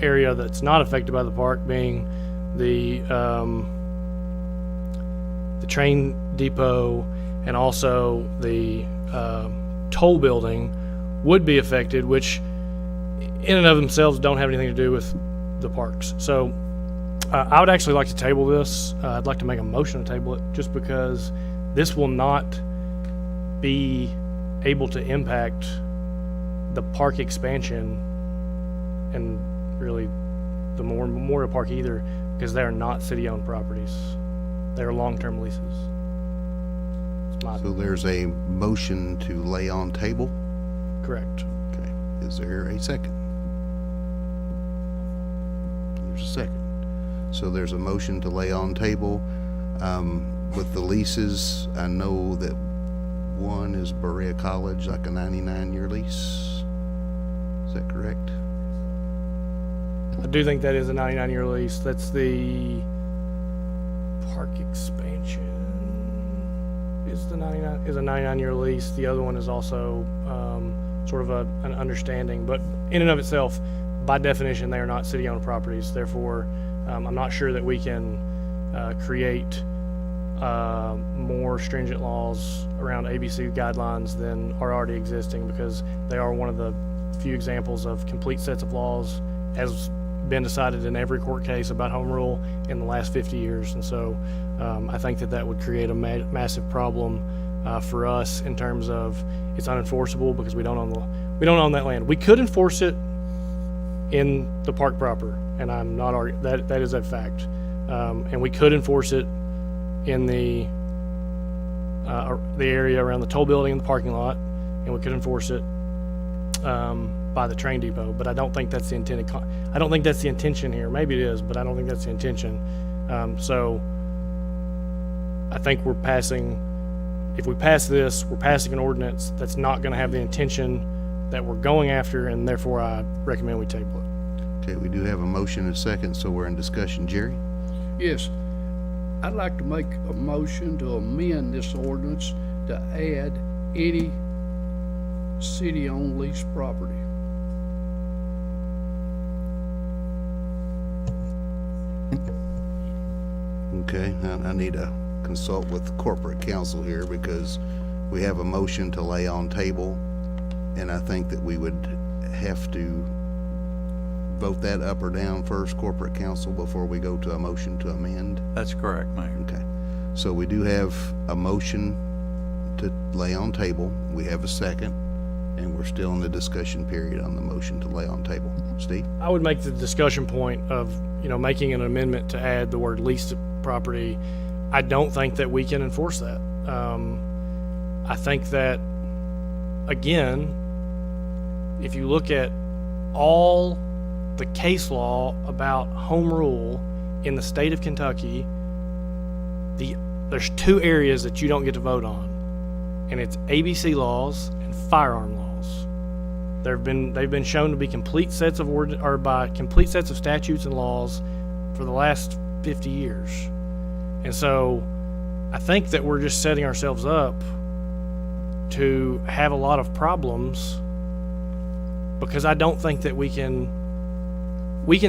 S10: area that's not affected by the park, being the train depot and also the toll building, would be affected, which in and of themselves don't have anything to do with the parks. So I would actually like to table this. I'd like to make a motion to table it, just because this will not be able to impact the park expansion and really the Memorial Park either, because they are not city-owned properties. They are long-term leases. It's my,
S1: So there's a motion to lay on table.
S10: correct.
S1: Okay. Is there a second? There's a second. So there's a motion to lay on table. With the leases, I know that one is Berea College, like a 99-year lease. Is that correct?
S10: I do think that is a 99-year lease. That's the park expansion is a 99-year lease. The other one is also sort of an understanding, but in and of itself, by definition, they are not city-owned properties. Therefore, I'm not sure that we can create more stringent laws around ABC guidelines than are already existing, because they are one of the few examples of complete sets of laws as been decided in every court case about home rule in the last 50 years. And so I think that would create a massive problem for us in terms of it's unenforceable because we don't own that land. We could enforce it in the park proper, and I'm not arguing that is a fact. And we could enforce it in the area around the toll building and the parking lot, and we could enforce it by the train depot. But I don't think that's the intended. I don't think that's the intention here. Maybe it is, but I don't think that's the intention. So I think we're passing. If we pass this, we're passing an ordinance that's not going to have the intention that we're going after, and therefore I recommend we table it.
S1: Okay, we do have a motion and a second, so we're in discussion. Jerry?
S16: Yes, I'd like to make a motion to amend this ordinance to add any city-owned leased property.
S1: Okay, I need to consult with corporate counsel here because we have a motion to lay on table, and I think that we would have to vote that up or down first, corporate counsel, before we go to a motion to amend.
S14: That's correct, Mayor.
S1: Okay, so we do have a motion to lay on table. We have a second, and we're still in the discussion period on the motion to lay on table. Steve?
S10: I would make the discussion point of, making an amendment to add the word leased property. I don't think that we can enforce that. I think that, again, if you look at all the case law about home rule in the state of Kentucky, there's two areas that you don't get to vote on, and it's ABC laws and firearm laws. They've been shown to be complete sets of complete sets of statutes and laws for the last 50 years. And so I think that we're just setting ourselves up to have a lot of problems, because I don't think that we can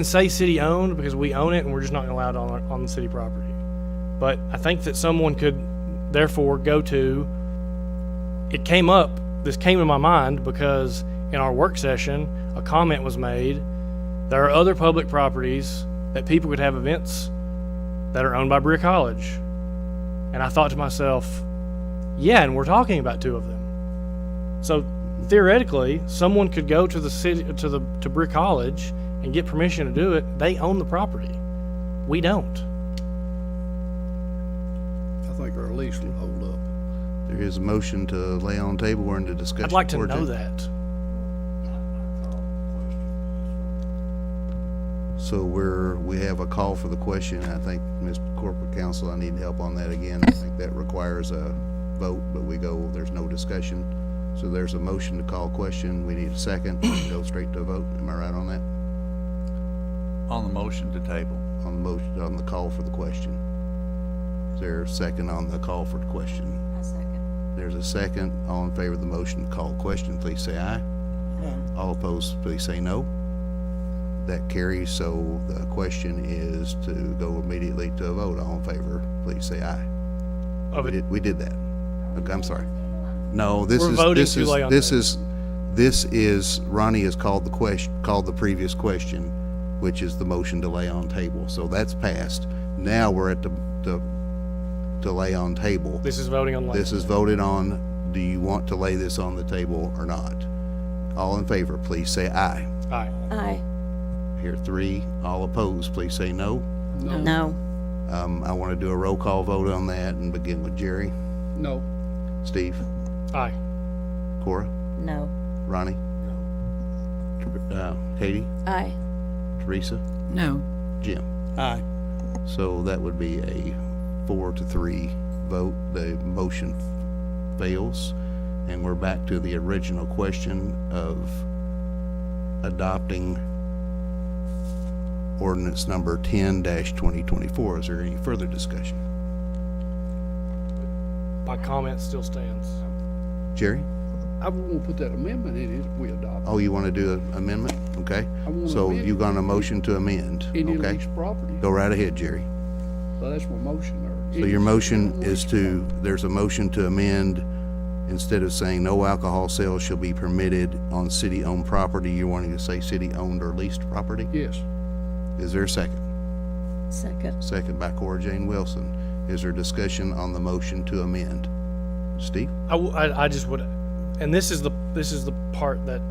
S10: say city owned because we own it and we're just not allowed on the city property. But I think that someone could therefore go to, this came to my mind because in our work session, a comment was made, there are other public properties that people could have events that are owned by Berea College. And I thought to myself, yeah, and we're talking about two of them. So theoretically, someone could go to the city, to Berea College and get permission to do it. They own the property. We don't.
S16: I think our lease will hold up.
S1: There is a motion to lay on table. We're in the discussion.
S10: I'd like to
S1: portion.
S10: know that.
S1: So we have a call for the question. I think, Mr. Corporate Counsel, I need help on that again. I think that requires a vote, but there's no discussion. So there's a motion to call question. We need a second. We can go straight to a vote. Am I right on that?
S14: On the motion to table.
S1: On the motion, on the call for the question. Is there a second on the call for the question?
S8: I second.
S1: There's a second. All in favor of the motion to call question, please say aye. All opposed, please say no. That carries, so the question is to go immediately to a vote. All in favor, please say aye. We did that. Okay, I'm sorry. No, this
S10: We're
S1: is,
S10: voting
S1: this
S10: to
S1: is,
S10: lay on
S1: this is, Ronnie has called the previous question, which is the motion to lay on table. So that's passed. Now we're at the lay on table.
S10: This is voting on.
S1: This is voted on. Do you want to lay this on the table or not? All in favor, please say aye.
S3: Aye.
S8: Aye.
S1: Here 3. All opposed, please say no.
S8: No.
S1: I want to do a roll call vote on that and begin with Jerry.
S16: No.
S1: Steve?
S3: Aye.
S1: Cora?
S8: No.
S1: Ronnie? Katie?
S8: Aye.
S1: Teresa?
S9: No.
S1: Jim?
S3: Aye.
S1: So that would be a 4-3 vote. The motion fails. And we're back to the original question of adopting ordinance number 10-2024. Is there any further discussion?
S10: My comment still stands.
S1: Jerry?
S16: I won't put that amendment in if we adopt
S1: Oh, you want to do an amendment? Okay.
S16: I want to
S1: So
S16: amend
S1: you're going to motion to amend,
S16: any
S1: okay?
S16: leased property.
S1: Go right ahead, Jerry.
S16: So that's my motion there.
S1: So your motion is to, there's a motion to amend, instead of saying no alcohol sales shall be permitted on city-owned property, you're wanting to say city-owned or leased property?
S16: Yes.
S1: Is there a second?
S8: Second.
S1: Second by Cora Jane Wilson. Is there discussion on the motion to amend? Steve?
S10: I just would, and this is the part that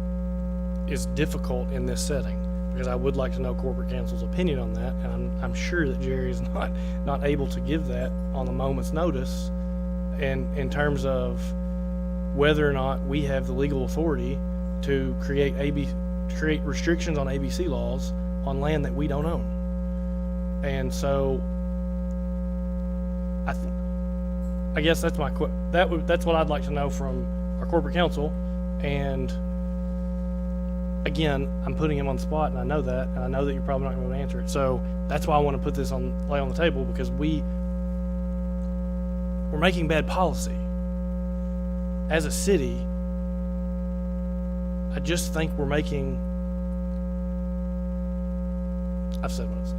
S10: is difficult in this setting, because I would like to know corporate counsel's opinion on that, and I'm sure that Jerry is not able to give that on a moment's notice, and in terms of whether or not we have the legal authority to create restrictions on ABC laws on land that we don't own. And so I guess that's that's what I'd like to know from our corporate counsel. And again, I'm putting him on the spot, and I know that, and I know that you're probably not going to answer it. So that's why I want to put this lay on the table, because we're making bad policy as a city. I just think we're making. I've said what I said.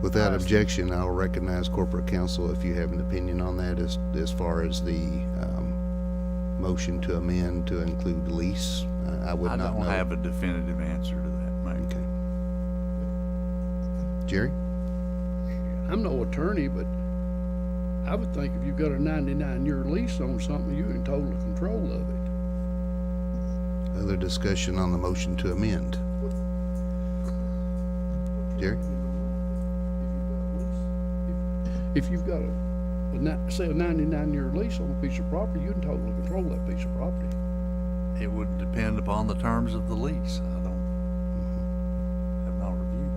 S1: Without objection, I'll recognize corporate counsel if you have an opinion on that as far as the motion to amend to include lease. I would
S14: I
S1: not know.
S14: don't have a definitive answer to that, Mike.
S1: Okay. Jerry?
S16: I'm no attorney, but I would think if you've got a 99-year lease on something, you're in total control of it.
S1: Other discussion on the motion to amend? Jerry?
S16: If you've got say a 99-year lease on a piece of property, you're in total control of that piece of property.
S14: It would depend upon the terms of the lease. I have not reviewed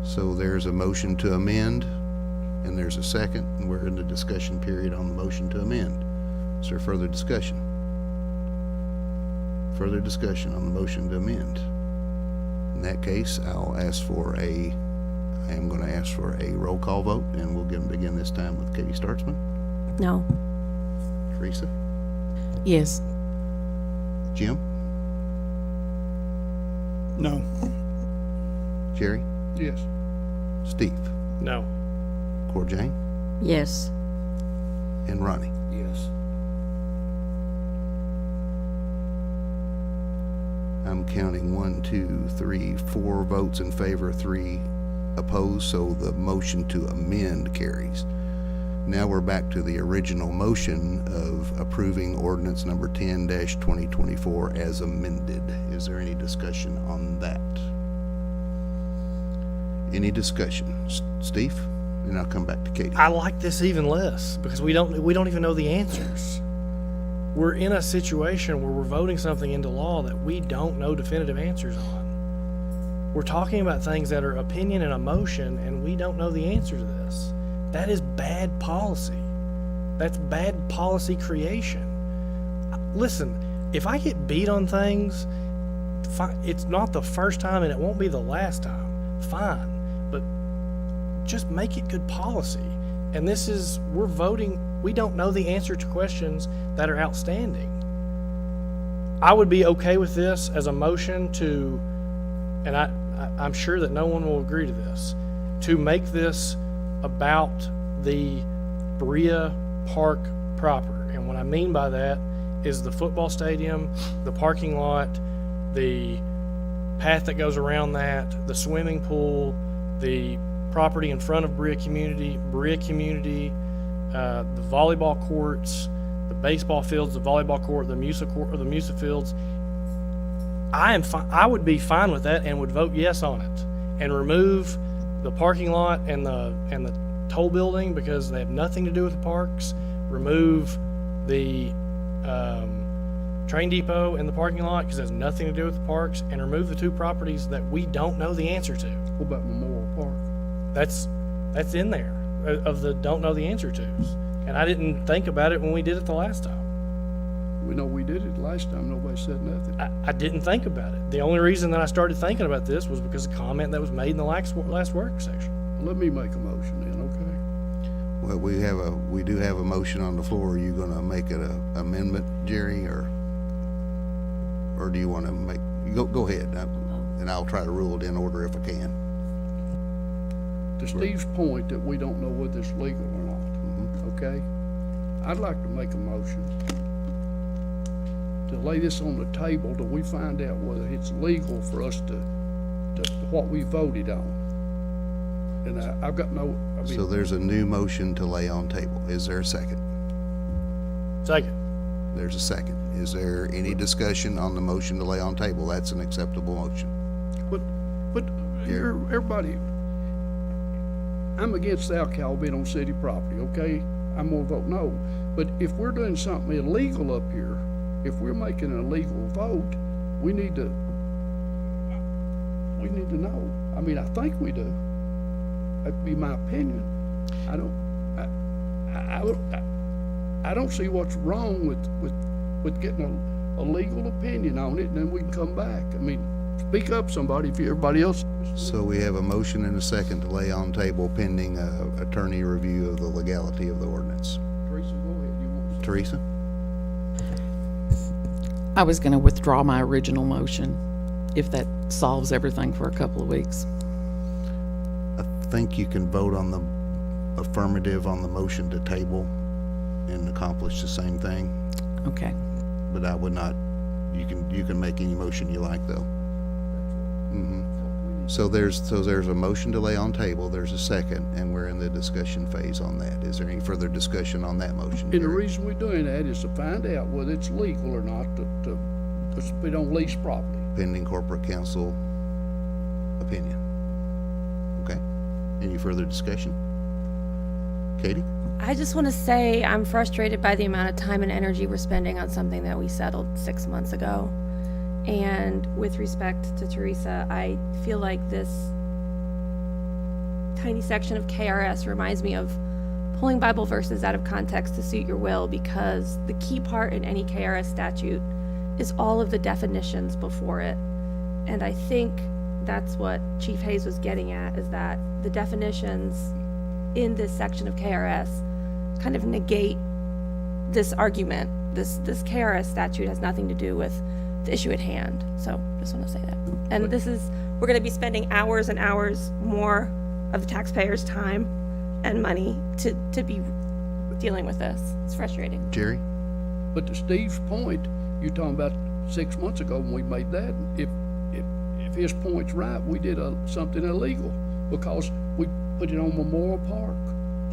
S14: that.
S1: So there's a motion to amend, and there's a second, and we're in the discussion period on the motion to amend. Is there further discussion? Further discussion on the motion to amend? In that case, I am going to ask for a roll call vote, and we'll begin this time with Katie Startzman.
S8: No.
S1: Teresa?
S9: Yes.
S1: Jim?
S3: No.
S1: Jerry?
S16: Yes.
S1: Steve?
S10: No.
S1: Cora Jane?
S8: Yes.
S1: And Ronnie?
S16: Yes.
S1: I'm counting 1, 2, 3, 4 votes in favor, 3 opposed, so the motion to amend carries. Now we're back to the original motion of approving ordinance number 10-2024 as amended. Is there any discussion on that? Any discussion? Steve? And I'll come back to Katie.
S10: I like this even less, because we don't even know the answers. We're in a situation where we're voting something into law that we don't know definitive answers on. We're talking about things that are opinion and emotion, and we don't know the answer to this. That is bad policy. That's bad policy creation. Listen, if I get beat on things, it's not the first time and it won't be the last time. Fine. But just make it good policy. And we're voting, we don't know the answer to questions that are outstanding. I would be okay with this as a motion to, and I'm sure that no one will agree to this, to make this about the Berea Park proper. And what I mean by that is the football stadium, the parking lot, the path that goes around that, the swimming pool, the property in front of Berea Community, the volleyball courts, the baseball fields, the volleyball court, the music fields. I would be fine with that and would vote yes on it, and remove the parking lot and the toll building because they have nothing to do with the parks. Remove the train depot and the parking lot because it has nothing to do with the parks, and remove the two properties that we don't know the answer to.
S16: What about Memorial Park?
S10: That's in there of the don't know the answer to's, and I didn't think about it when we did it the last time.
S16: We know we did it last time, nobody said nothing.
S10: I didn't think about it. The only reason that I started thinking about this was because of a comment that was made in the last work section.
S16: Let me make a motion then, okay?
S1: Well, we do have a motion on the floor. Are you gonna make it a amendment, Jerry, or do you wanna go ahead, and I'll try to rule it in order if I can.
S16: To Steve's point that we don't know whether it's legal or not, okay? I'd like to make a motion to lay this on the table till we find out whether it's legal for us to what we voted on. And I've got no, I mean.
S1: So there's a new motion to lay on table. Is there a second?
S10: Second.
S1: There's a second. Is there any discussion on the motion to lay on table? That's an acceptable motion.
S16: But everybody, I'm against the alcohol being on city property, okay? I'm gonna vote no. But if we're doing something illegal up here, if we're making an illegal vote, we need to know. I mean, I think we do. That'd be my opinion. I don't see what's wrong with getting a legal opinion on it, and then we can come back. I mean, speak up, somebody, if everybody else.
S1: So we have a motion and a second to lay on table pending attorney review of the legality of the ordinance.
S16: Teresa, go ahead. You want to say?
S1: Teresa?
S9: I was going to withdraw my original motion, if that solves everything for a couple of weeks.
S1: I think you can vote on the affirmative on the motion to table and accomplish the same thing,
S9: Okay.
S1: but I would not, you can make any motion you like, though. So there's a motion to lay on table, there's a second, and we're in the discussion phase on that. Is there any further discussion on that motion?
S16: And the
S1: Jerry?
S16: reason we're doing that is to find out whether it's legal or not to we don't lease property.
S1: Pending corporate counsel opinion. Okay. Any further discussion? Katie?
S17: I just want to say I'm frustrated by the amount of time and energy we're spending on something that we settled 6 months ago. And with respect to Teresa, I feel like this tiny section of KRS reminds me of pulling Bible verses out of context to suit your will, because the key part in any KRS statute is all of the definitions before it. And I think that's what Chief Hayes was getting at, is that the definitions in this section of KRS kind of negate this argument. This KRS statute has nothing to do with the issue at hand. So just want to say that. And we're going to be spending hours and hours more of the taxpayers' time and money to be dealing with this. It's frustrating.
S1: Jerry?
S16: But to Steve's point, you're talking about 6 months ago when we made that. If his point's right, we did something illegal because we put it on Memorial Park.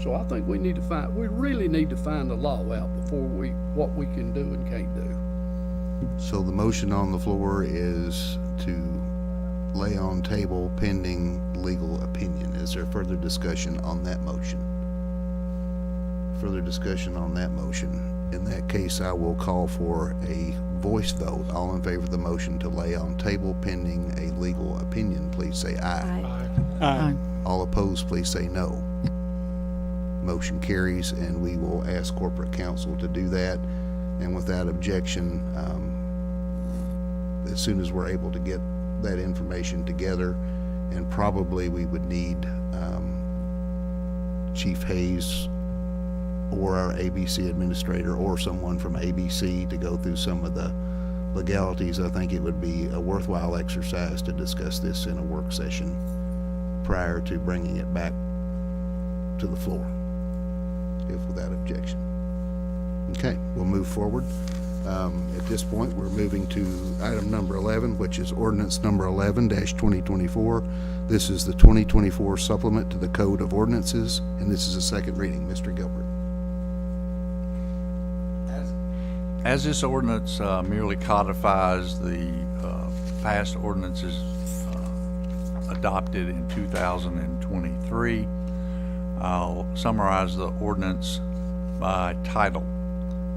S16: So I think we really need to find the law out before what we can do and can't do.
S1: So the motion on the floor is to lay on table pending legal opinion. Is there further discussion on that motion? Further discussion on that motion? In that case, I will call for a voice vote. All in favor of the motion to lay on table pending a legal opinion, please say aye.
S10: Aye.
S1: All opposed, please say no. Motion carries, and we will ask corporate counsel to do that. And without objection, as soon as we're able to get that information together, and probably we would need Chief Hayes or our ABC administrator or someone from ABC to go through some of the legalities. I think it would be a worthwhile exercise to discuss this in a work session prior to bringing it back to the floor, if without objection. Okay, we'll move forward. At this point, we're moving to item number 11, which is ordinance number 11-2024. This is the 2024 supplement to the Code of Ordinances, and this is a second reading. Mr. Gilbert.
S18: As
S14: As this ordinance merely codifies the past ordinances adopted in 2023, I'll summarize the ordinance by title.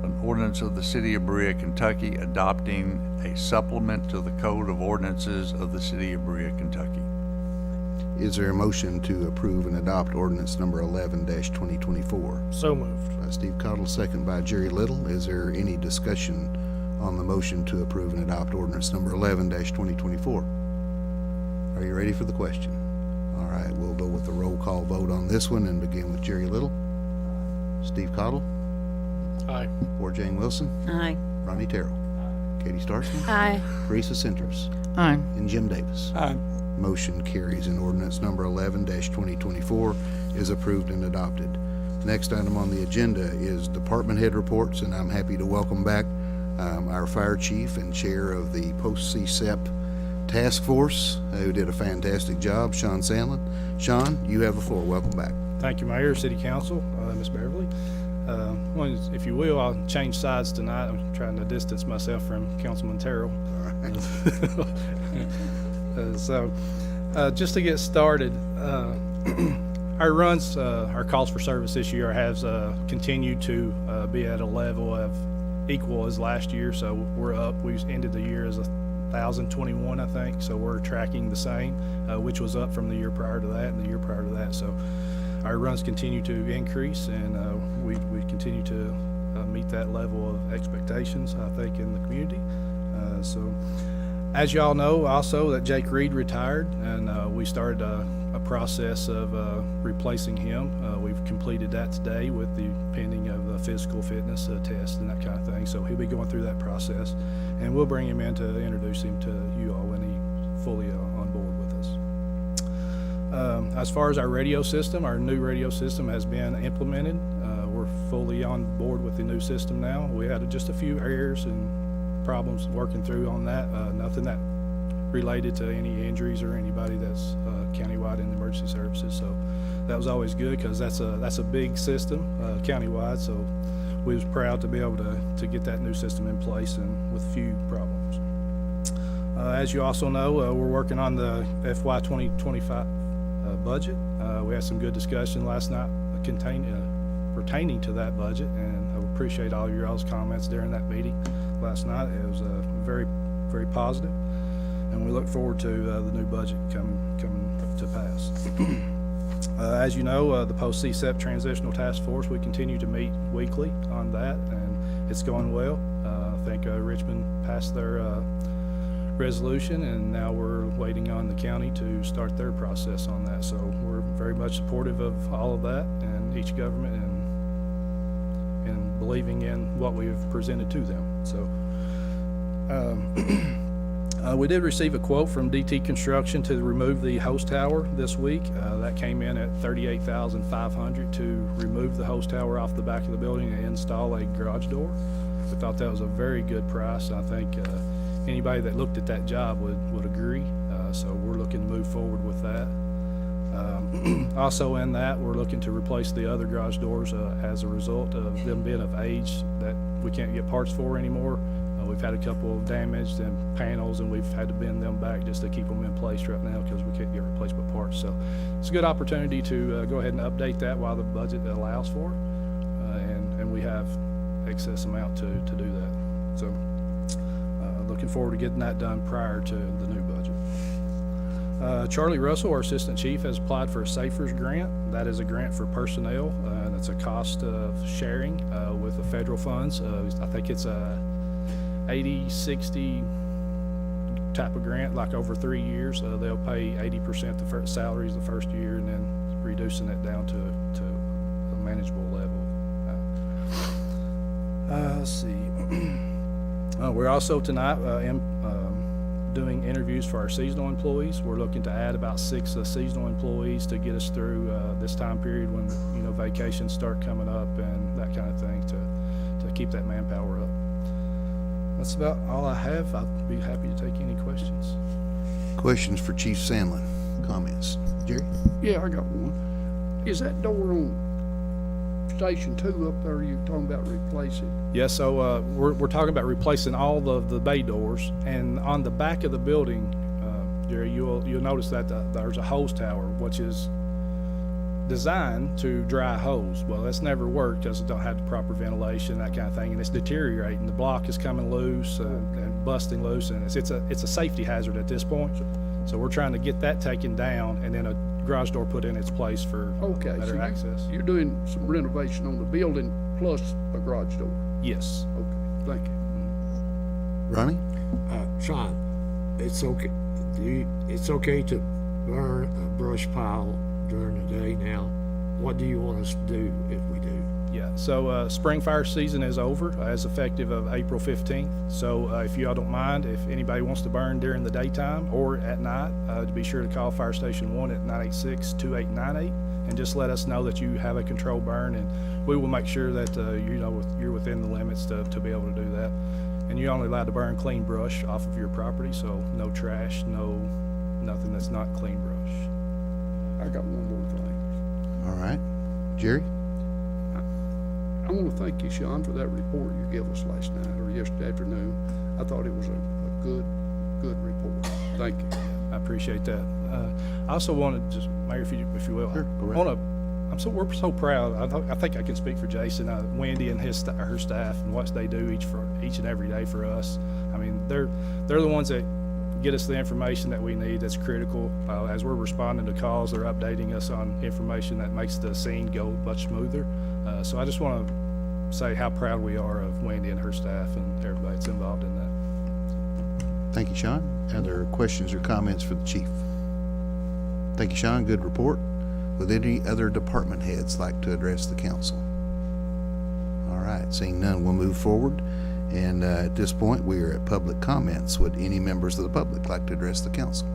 S14: An ordinance of the City of Berea, Kentucky, adopting a supplement to the Code of Ordinances of the City of Berea, Kentucky.
S1: Is there a motion to approve and adopt ordinance number 11-2024?
S10: So moved.
S1: By Steve Cottle, second by Jerry Little. Is there any discussion on the motion to approve and adopt ordinance number 11-2024? Are you ready for the question? All right, we'll go with the roll call vote on this one and begin with Jerry Little. Steve Cottle.
S10: Aye.
S1: Or Jane Wilson.
S8: Aye.
S1: Ronnie Terrell. Katie Starsman.
S17: Aye.
S1: Teresa Centers.
S9: Aye.
S1: And Jim Davis.
S3: Aye.
S1: Motion carries and ordinance number 11-2024 is approved and adopted. Next item on the agenda is department head reports, and I'm happy to welcome back our fire chief and chair of the post-CSEP task force, who did a fantastic job, Sean Sandlin. Sean, you have the floor. Welcome back.
S18: Thank you, Mayor, City Council, Ms. Beverly. If you will, I'll change sides tonight. I'm trying to distance myself from Councilman Terrell.
S1: All right.
S18: Just to get started, our runs, our calls for service this year has continued to be at a level of equal as last year. So we're up. We ended the year as 1,021, I think. So we're tracking the same, which was up from the year prior to that and the year prior to that. So our runs continue to increase, and we continue to meet that level of expectations, I think, in the community. So as y'all know also that Jake Reed retired, and we started a process of replacing him. We've completed that today with the pending of the physical fitness test and that kind of thing. So he'll be going through that process, and we'll bring him in to introduce him to you all when he's fully on board with us. As far as our radio system, our new radio system has been implemented. We're fully on board with the new system now. We had just a few errors and problems working through on that. Nothing that related to any injuries or anybody that's countywide in the emergency services. So that was always good, because that's a big system countywide. So we was proud to be able to get that new system in place and with few problems. As you also know, we're working on the FY 2025 budget. We had some good discussion last night pertaining to that budget, and I appreciate all your all's comments during that meeting last night. It was very, very positive, and we look forward to the new budget coming to pass. As you know, the post-CSEP Transitional Task Force, we continue to meet weekly on that, and it's going well. I think Richmond passed their resolution, and now we're waiting on the county to start their process on that. So we're very much supportive of all of that and each government, and believing in what we've presented to them. So we did receive a quote from DT Construction to remove the hose tower this week. That came in at $38,500 to remove the hose tower off the back of the building and install a garage door. We thought that was a very good price. I think anybody that looked at that job would agree. So we're looking to move forward with that. Also in that, we're looking to replace the other garage doors as a result of them being of age that we can't get parts for anymore. We've had a couple of damaged and panels, and we've had to bend them back just to keep them in place right now because we can't get replacement parts. So it's a good opportunity to go ahead and update that while the budget allows for it, and we have excess amount to do that. So looking forward to getting that done prior to the new budget. Charlie Russell, our assistant chief, has applied for a SAFERS grant. That is a grant for personnel, and it's a cost of sharing with the federal funds. I think it's a 80-60 type of grant, like over 3 years. They'll pay 80% the first salaries the first year, and then reducing it down to a manageable level. Let's see. We're also tonight doing interviews for our seasonal employees. We're looking to add about 6 seasonal employees to get us through this time period when vacations start coming up and that kind of thing to keep that manpower up. That's about all I have. I'd be happy to take any questions.
S1: Questions for Chief Sandlin? Comments? Jerry?
S16: Yeah, I got one. Is that door on Station 2 up there, you talking about replacing?
S18: Yes, so we're talking about replacing all of the bay doors, and on the back of the building, Jerry, you'll notice that there's a hose tower, which is designed to dry hose. Well, that's never worked because it don't have the proper ventilation, that kind of thing, and it's deteriorating. The block is coming loose and busting loose, and it's a safety hazard at this point. So we're trying to get that taken down and then a garage door put in its place for
S16: Okay,
S18: better
S16: so
S18: access.
S16: you're doing some renovation on the building plus a garage door?
S18: Yes.
S16: Okay, thank you.
S1: Ronnie?
S6: Sean, it's okay, it's okay to burn a brush pile during the day now. What do you want us to do if we do?
S18: Yeah, so spring fire season is over as effective of April 15th. So if y'all don't mind, if anybody wants to burn during the daytime or at night, to be sure to call Fire Station 1 at 986-2898 and just let us know that you have a controlled burn, and we will make sure that you're within the limits to be able to do that. And you're only allowed to burn clean brush off of your property, so no trash, nothing that's not clean brush.
S16: I got one more thing.
S1: All right. Jerry?
S16: I want to thank you, Sean, for that report you gave us last night or yesterday afternoon. I thought it was a good report. Thank you.
S18: I appreciate that. I also wanted to, Mayor, if you will,
S1: Sure, go right ahead.
S18: we're so proud. I think I can speak for Jason, Wendy, and her staff, and what they do each and every day for us. I mean, they're the ones that get us the information that we need. That's critical. As we're responding to calls, they're updating us on information that makes the scene go much smoother. So I just want to say how proud we are of Wendy and her staff and everybody that's involved in that.
S1: Thank you, Sean. Other questions or comments for the chief? Thank you, Sean. Good report. Would any other department heads like to address the council? All right, seeing none, we'll move forward. And at this point, we are at public comments. Would any members of the public like to address the council?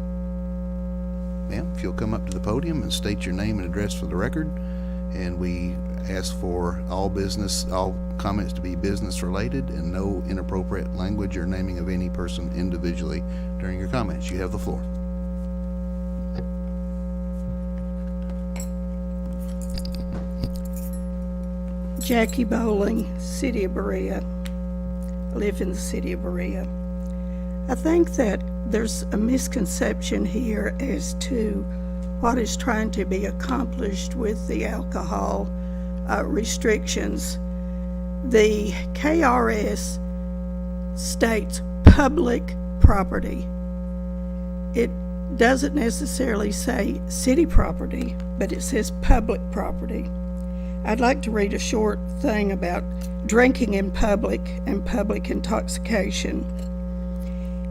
S1: Ma'am, if you'll come up to the podium and state your name and address for the record. And we ask for all comments to be business related and no inappropriate language or naming of any person individually during your comments. You have the floor.
S19: Jackie Bowling, City of Berea. I live in the city of Berea. I think that there's a misconception here as to what is trying to be accomplished with the alcohol restrictions. The KRS states public property. It doesn't necessarily say city property, but it says public property. I'd like to read a short thing about drinking in public and public intoxication.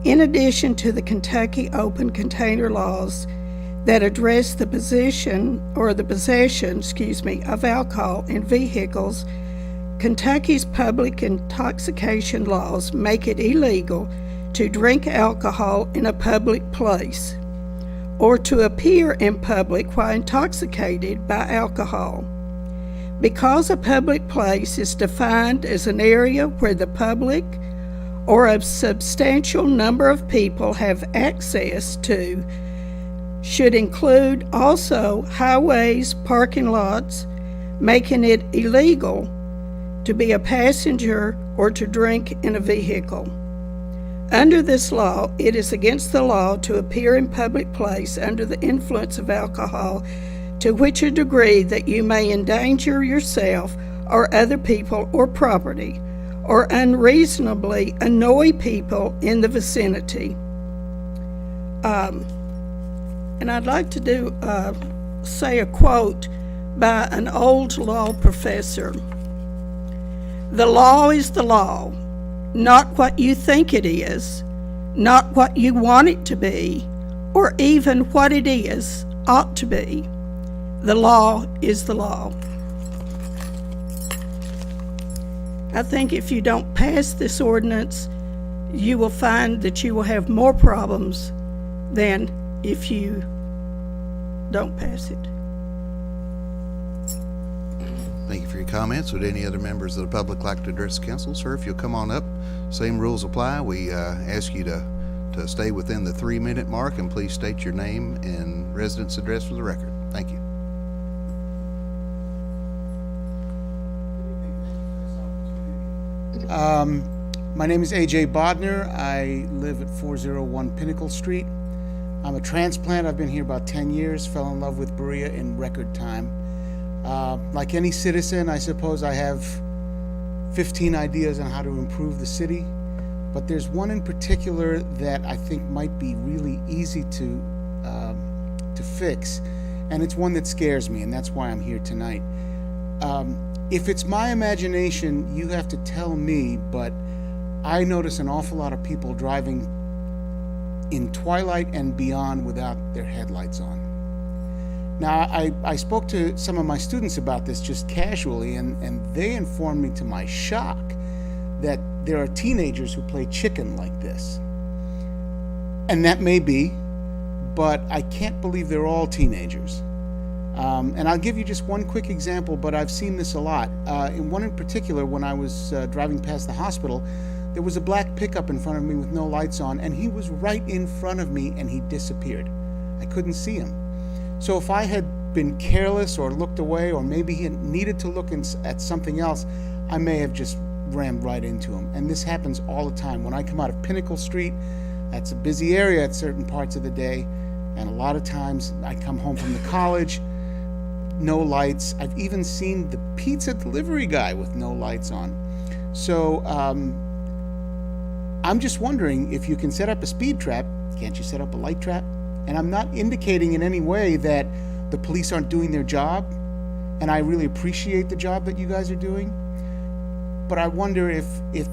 S19: In addition to the Kentucky open container laws that address the possession of alcohol in vehicles, Kentucky's public intoxication laws make it illegal to drink alcohol in a public place or to appear in public while intoxicated by alcohol. Because a public place is defined as an area where the public or a substantial number of people have access to, should include also highways, parking lots, making it illegal to be a passenger or to drink in a vehicle. Under this law, it is against the law to appear in public place under the influence of alcohol to which a degree that you may endanger yourself or other people or property, or unreasonably annoy people in the vicinity. And I'd like to say a quote by an old law professor. The law is the law, not what you think it is, not what you want it to be, or even what it is ought to be. The law is the law. I think if you don't pass this ordinance, you will find that you will have more problems than if you don't pass it.
S1: Thank you for your comments. Would any other members of the public like to address the council? Sir, if you'll come on up, same rules apply. We ask you to stay within the 3-minute mark, and please state your name and residence address for the record. Thank you.
S20: My name is AJ Bodner. I live at 401 Pinnacle Street. I'm a transplant. I've been here about 10 years, fell in love with Berea in record time. Like any citizen, I suppose I have 15 ideas on how to improve the city, but there's one in particular that I think might be really easy to fix, and it's one that scares me, and that's why I'm here tonight. If it's my imagination, you have to tell me, but I notice an awful lot of people driving in twilight and beyond without their headlights on. Now, I spoke to some of my students about this just casually, and they informed me to my shock that there are teenagers who play chicken like this. And that may be, but I can't believe they're all teenagers. And I'll give you just one quick example, but I've seen this a lot. In one in particular, when I was driving past the hospital, there was a black pickup in front of me with no lights on, and he was right in front of me, and he disappeared. I couldn't see him. So if I had been careless or looked away, or maybe he needed to look at something else, I may have just rammed right into him. And this happens all the time. When I come out of Pinnacle Street, that's a busy area at certain parts of the day, and a lot of times I come home from the college, no lights. I've even seen the pizza delivery guy with no lights on. So I'm just wondering, if you can set up a speed trap, can't you set up a light trap? And I'm not indicating in any way that the police aren't doing their job, and I really appreciate the job that you guys are doing. But I wonder if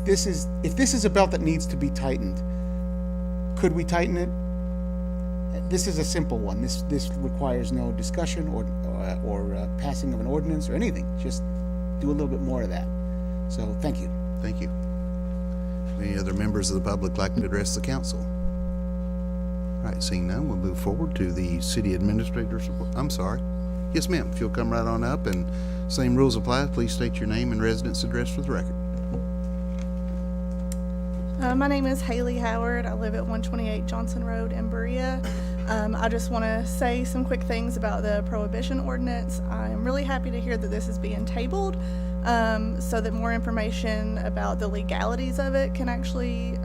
S20: this is a belt that needs to be tightened, could we tighten it? This is a simple one. This requires no discussion or passing of an ordinance or anything. Just do a little bit more of that. So thank you.
S1: Thank you. Any other members of the public like to address the council? All right, seeing none, we'll move forward to the city administrator's report. I'm sorry. Yes, ma'am. If you'll come right on up, and same rules apply, please state your name and residence address for the record.
S21: My name is Haley Howard. I live at 128 Johnson Road in Berea. I just want to say some quick things about the prohibition ordinance. I am really happy to hear that this is being tabled so that more information about the legalities of it can actually,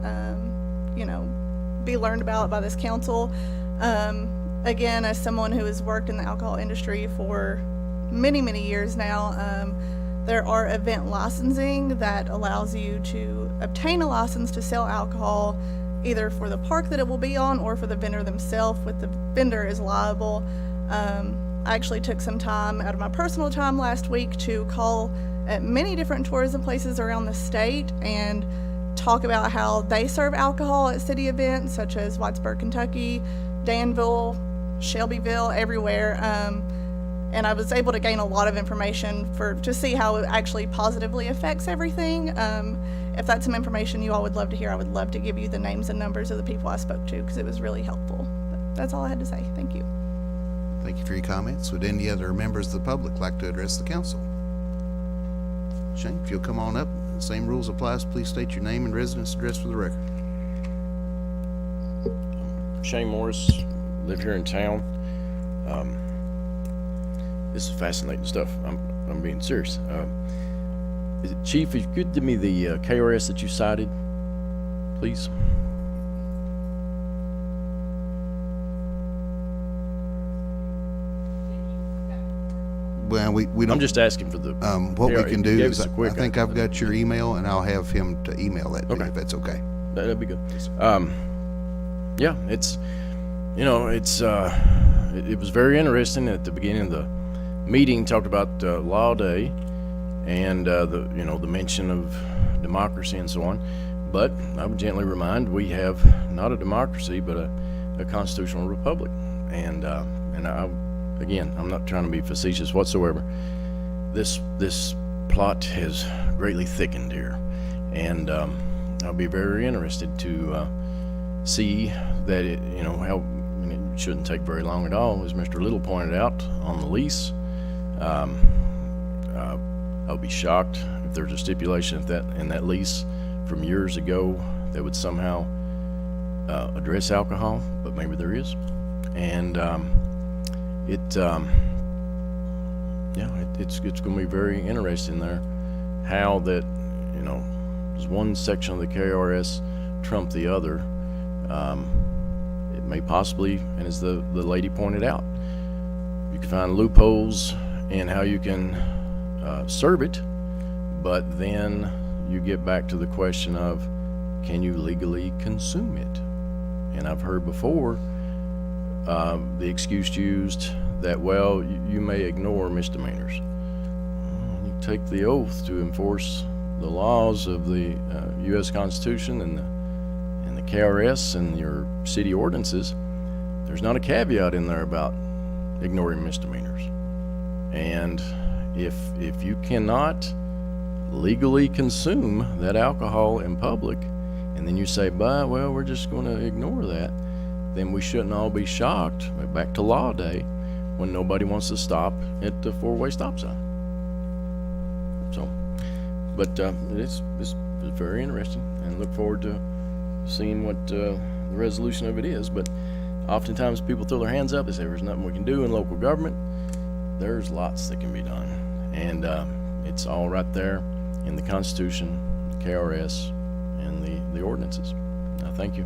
S21: be learned about by this council. Again, as someone who has worked in the alcohol industry for many, many years now, there are event licensing that allows you to obtain a license to sell alcohol either for the park that it will be on or for the vendor themselves, with the vendor is liable. I actually took some time out of my personal time last week to call at many different tourism places around the state and talk about how they serve alcohol at city events such as Whitesburg, Kentucky, Danville, Shelbyville, everywhere. And I was able to gain a lot of information to see how it actually positively affects everything. If that's some information you all would love to hear, I would love to give you the names and numbers of the people I spoke to, because it was really helpful. But that's all I had to say. Thank you.
S1: Thank you for your comments. Would any other members of the public like to address the council? Shane, if you'll come on up, same rules applies. Please state your name and residence address for the record.
S22: Shane Morris, live here in town. This is fascinating stuff. I'm being serious. Chief, if you could give me the KRS that you cited, please.
S1: Well, we don't.
S22: I'm just asking for the.
S1: What we can do is, I
S22: quick
S1: think I've got your email, and I'll have him to email that to you, if that's okay.
S22: That'd be good. Yeah, it's, it was very interesting at the beginning of the meeting. Talked about Law Day and the mention of democracy and so on. But I would gently remind, we have not a democracy but a constitutional republic. And again, I'm not trying to be facetious whatsoever. This plot has greatly thickened here, and I'll be very interested to see that it shouldn't take very long at all, as Mr. Little pointed out on the lease. I'll be shocked if there's a stipulation in that lease from years ago that would somehow address alcohol, but maybe there is. And it's going to be very interesting there how that does one section of the KRS trump the other? It may possibly, and as the lady pointed out, you can find loopholes in how you can serve it, but then you get back to the question of, can you legally consume it? And I've heard before the excuse used that, well, you may ignore misdemeanors. You take the oath to enforce the laws of the U.S. Constitution and the KRS and your city ordinances. There's not a caveat in there about ignoring misdemeanors. And if you cannot legally consume that alcohol in public, and then you say, well, we're just going to ignore that, then we shouldn't all be shocked, back to law day, when nobody wants to stop at the four-way stop sign. So, but it's very interesting, and look forward to seeing what the resolution of it is. But oftentimes people throw their hands up, they say there's nothing we can do in local government. There's lots that can be done, and it's all right there in the Constitution, the KRS, and the ordinances. Thank you.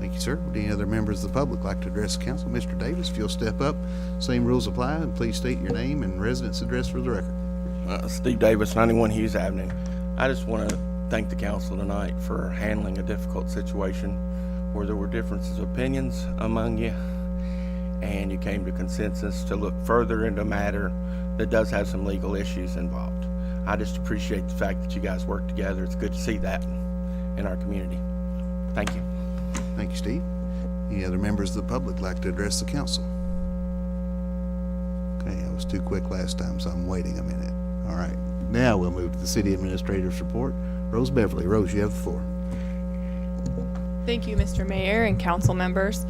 S1: Thank you, sir. Would any other members of the public like to address the council? Mr. Davis, if you'll step up, same rules apply, and please state your name and residence address for the record.
S4: Steve Davis, 91 Hughes Avenue. I just want to thank the council tonight for handling a difficult situation where there were differences of opinions among you, and you came to consensus to look further into a matter that does have some legal issues involved. I just appreciate the fact that you guys work together. It's good to see that in our community. Thank you.
S1: Thank you, Steve. Any other members of the public like to address the council? Okay, I was too quick last time, so I'm waiting a minute. All right, now we'll move to the city administrator's report. Rose Beverly. Rose, you have the floor.
S7: Thank you, Mr. Mayor and council members.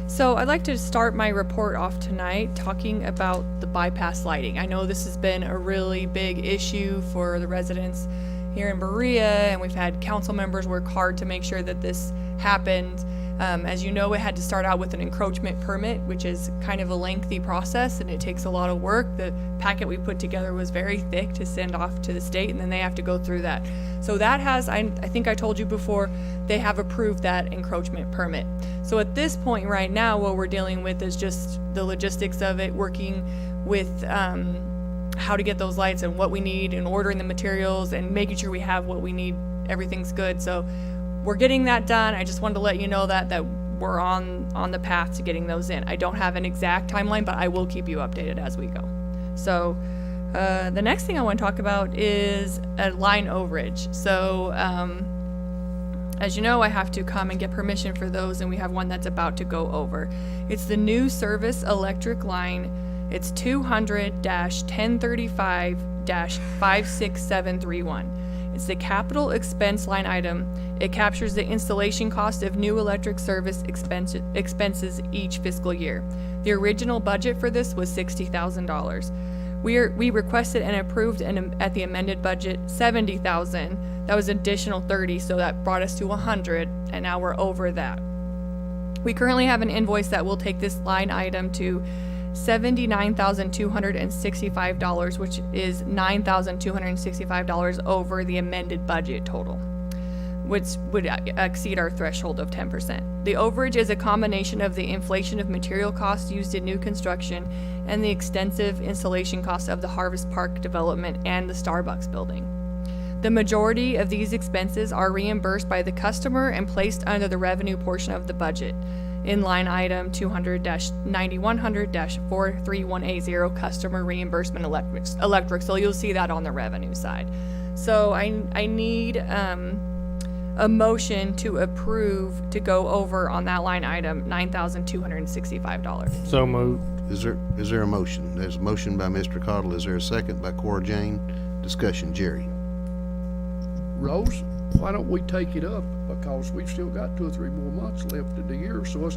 S7: So I'd like to start my report off tonight talking about the bypass lighting. I know this has been a really big issue for the residents here in Berea, and we've had council members work hard to make sure that this happened. As you know, it had to start out with an encroachment permit, which is kind of a lengthy process and it takes a lot of work. The packet we put together was very thick to send off to the state, and then they have to go through that. So that has, I think I told you before, they have approved that encroachment permit. So at this point right now, what we're dealing with is just the logistics of it, working with how to get those lights and what we need, and ordering the materials and making sure we have what we need. Everything's good. So we're getting that done. I just wanted to let you know that we're on the path to getting those in. I don't have an exact timeline, but I will keep you updated as we go. So the next thing I want to talk about is a line overage. So as you know, I have to come and get permission for those, and we have one that's about to go over. It's the new service electric line. It's 200-1035-56731. It's the capital expense line item. It captures the installation cost of new electric service expenses each fiscal year. The original budget for this was $60,000. We requested and approved at the amended budget $70,000. That was additional 30, so that brought us to 100, and now we're over that. We currently have an invoice that will take this line item to $79,265, which is $9,265 over the amended budget total, which would exceed our threshold of 10%. The overage is a combination of the inflation of material costs used in new construction and the extensive installation costs of the Harvest Park development and the Starbucks building. The majority of these expenses are reimbursed by the customer and placed under the revenue portion of the budget in line item 200-9100-43180, customer reimbursement electric. So you'll see that on the revenue side. So I need a motion to approve to go over on that line item $9,265.
S10: So moved.
S1: Is there a motion? There's a motion by Mr. Cottle. Is there a second by Cora Jane? Discussion. Jerry.
S16: Rose, why don't we take it up? Because we've still got 2 or 3 more months left in the year, so let's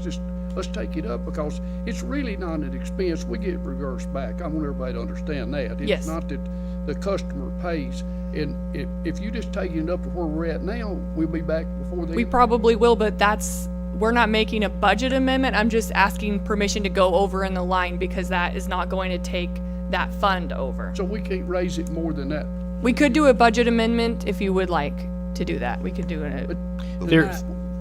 S16: take it up, because it's really not an expense. We get reversed back. I want everybody to understand that. It's
S7: Yes.
S16: not that the customer pays. And if you just take it up to where we're at now, we'll be back before the
S7: We probably will, but we're not making a budget amendment. I'm just asking permission to go over in the line, because that is not going to take that fund over.
S16: So we can't raise it more than that
S7: We could do a budget amendment if you would like to do that. We could do it.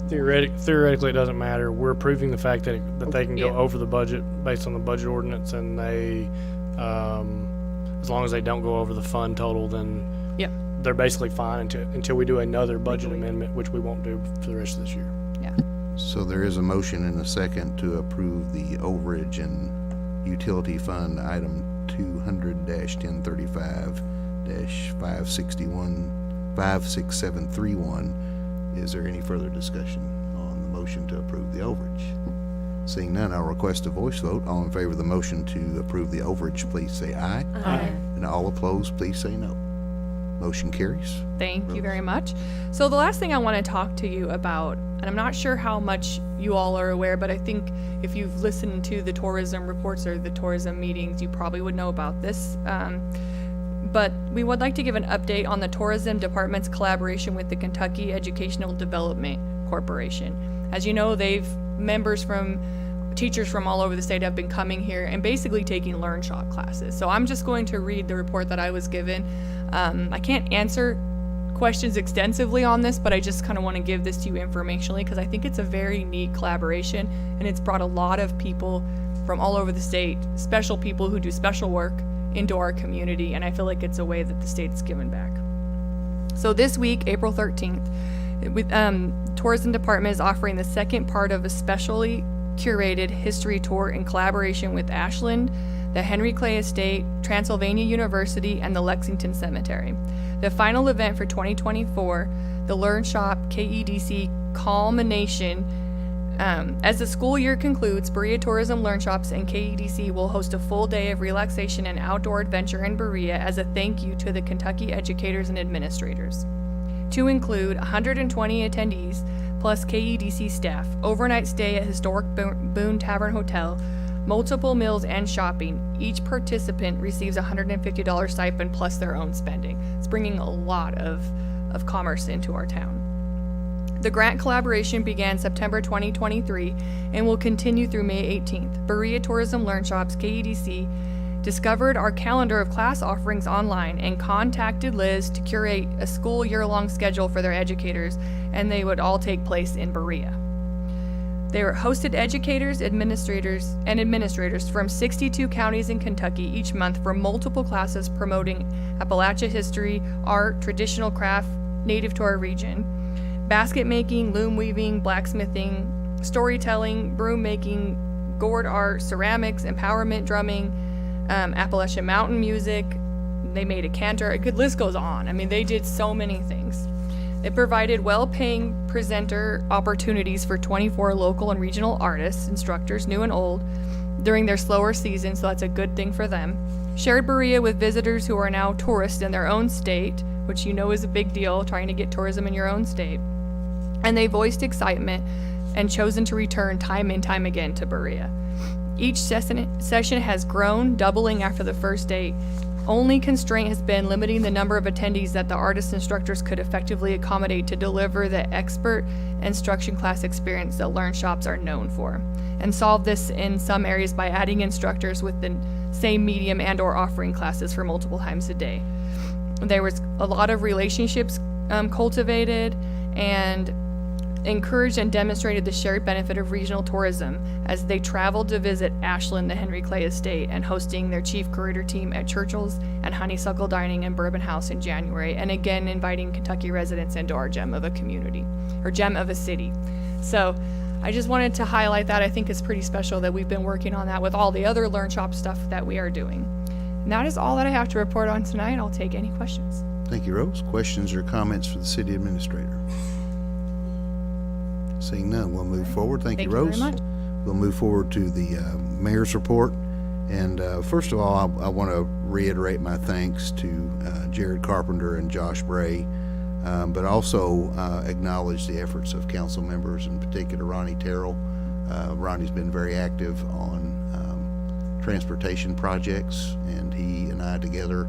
S10: Theoretically, it doesn't matter. We're approving the fact that they can go
S7: Yeah.
S10: over the budget based on the budget ordinance, and they, as long as they don't go over the fund total, then
S7: Yep.
S10: they're basically fine until we do another budget amendment, which we won't do for the rest of this year.
S7: Yeah.
S1: So there is a motion and a second to approve the overage and utility fund item 200-1035-56731. Is there any further discussion on the motion to approve the overage? Seeing none, I'll request a voice vote. All in favor of the motion to approve the overage, please say aye.
S7: Aye.
S1: And all opposed, please say no. Motion carries.
S7: Thank you very much. So the last thing I want to talk to you about, and I'm not sure how much you all are aware, but I think if you've listened to the tourism reports or the tourism meetings, you probably would know about this. But we would like to give an update on the tourism department's collaboration with the Kentucky Educational Development Corporation. As you know, teachers from all over the state have been coming here and basically taking LearnShop classes. So I'm just going to read the report that I was given. I can't answer questions extensively on this, but I just kind of want to give this to you informationally because I think it's a very neat collaboration and it's brought a lot of people from all over the state, special people who do special work, into our community, and I feel like it's a way that the state's given back. So this week, April 13th, Tourism Department is offering the second part of a specially curated history tour in collaboration with Ashland, the Henry Clay Estate, Transylvania University, and the Lexington Cemetery. The final event for 2024, the LearnShop KEDC Culmination. As the school year concludes, Berea Tourism LearnShops and KEDC will host a full day of relaxation and outdoor adventure in Berea as a thank you to the Kentucky educators and administrators. To include 120 attendees plus KEDC staff, overnight stay at historic Boone Tavern Hotel, multiple meals and shopping. Each participant receives a $150 stipend plus their own spending. It's bringing a lot of commerce into our town. The grant collaboration began September 2023 and will continue through May 18th. Berea Tourism LearnShops, KEDC, discovered our calendar of class offerings online and contacted Liz to curate a school year-long schedule for their educators, and they would all take place in Berea. They were hosted educators, administrators from 62 counties in Kentucky each month for multiple classes promoting Appalachia history, art, traditional craft native to our region, basket making, loom weaving, blacksmithing, storytelling, broom making, gourd art, ceramics, empowerment drumming, Appalachian mountain music. They made a cantor. A good list goes on. I mean, they did so many things. It provided well-paying presenter opportunities for 24 local and regional artists, instructors, new and old, during their slower season, so that's a good thing for them. Shared Berea with visitors who are now tourists in their own state, which you know is a big deal, trying to get tourism in your own state. And they voiced excitement and chosen to return time and time again to Berea. Each session has grown, doubling after the first day. Only constraint has been limiting the number of attendees that the artist instructors could effectively accommodate to deliver the expert instruction class experience that LearnShops are known for, and solve this in some areas by adding instructors with the same medium and or offering classes for multiple times a day. There was a lot of relationships cultivated and encouraged and demonstrated the shared benefit of regional tourism as they traveled to visit Ashland, the Henry Clay Estate, and hosting their chief curator team at Churchill's and Honeysuckle Dining and Bourbon House in January, and again inviting Kentucky residents into our gem of a community, or gem of a city. So I just wanted to highlight that. I think it's pretty special that we've been working on that with all the other LearnShop stuff that we are doing. And that is all that I have to report on tonight. I'll take any questions.
S1: Thank you, Rose. Questions or comments for the city administrator? Seeing none, we'll move forward. Thank you, Rose.
S7: Very much.
S1: We'll move forward to the mayor's report. And first of all, I want to reiterate my thanks to Jared Carpenter and Josh Bray, but also acknowledge the efforts of council members, in particular Ronnie Terrell. Ronnie's been very active on transportation projects, and he and I together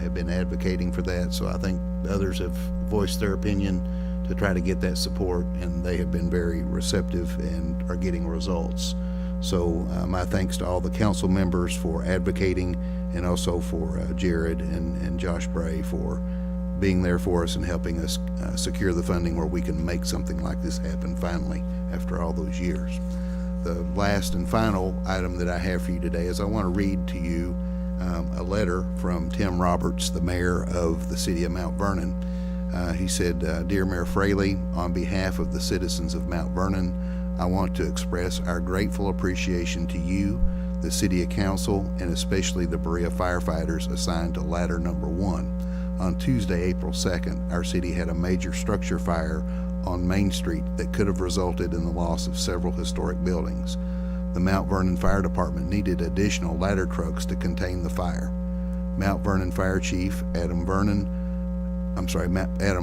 S1: have been advocating for that. So I think others have voiced their opinion to try to get that support, and they have been very receptive and are getting results. So my thanks to all the council members for advocating, and also for Jared and Josh Bray for being there for us and helping us secure the funding where we can make something like this happen finally after all those years. The last and final item that I have for you today is I want to read to you a letter from Tim Roberts, the mayor of the city of Mount Vernon. He said, "Dear Mayor Fraley, on behalf of the citizens of Mount Vernon, I want to express our grateful appreciation to you, the city council, and especially the Berea firefighters assigned to ladder number 1. On Tuesday, April 2nd, our city had a major structure fire on Main Street that could have resulted in the loss of several historic buildings. The Mount Vernon Fire Department needed additional ladder trucks to contain the fire. Mount Vernon Fire Chief Adam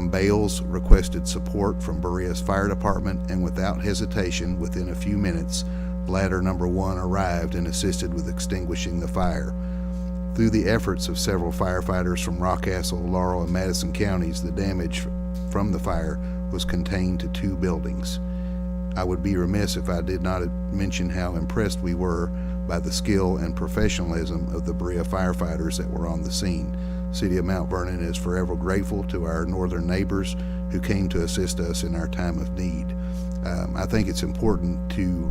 S1: Bales requested support from Berea's Fire Department, and without hesitation, within a few minutes, ladder number 1 arrived and assisted with extinguishing the fire. Through the efforts of several firefighters from Rockcastle, Laurel, and Madison counties, the damage from the fire was contained to 2 buildings. I would be remiss if I did not mention how impressed we were by the skill and professionalism of the Berea firefighters that were on the scene. City of Mount Vernon is forever grateful to our northern neighbors who came to assist us in our time of need." I think it's important to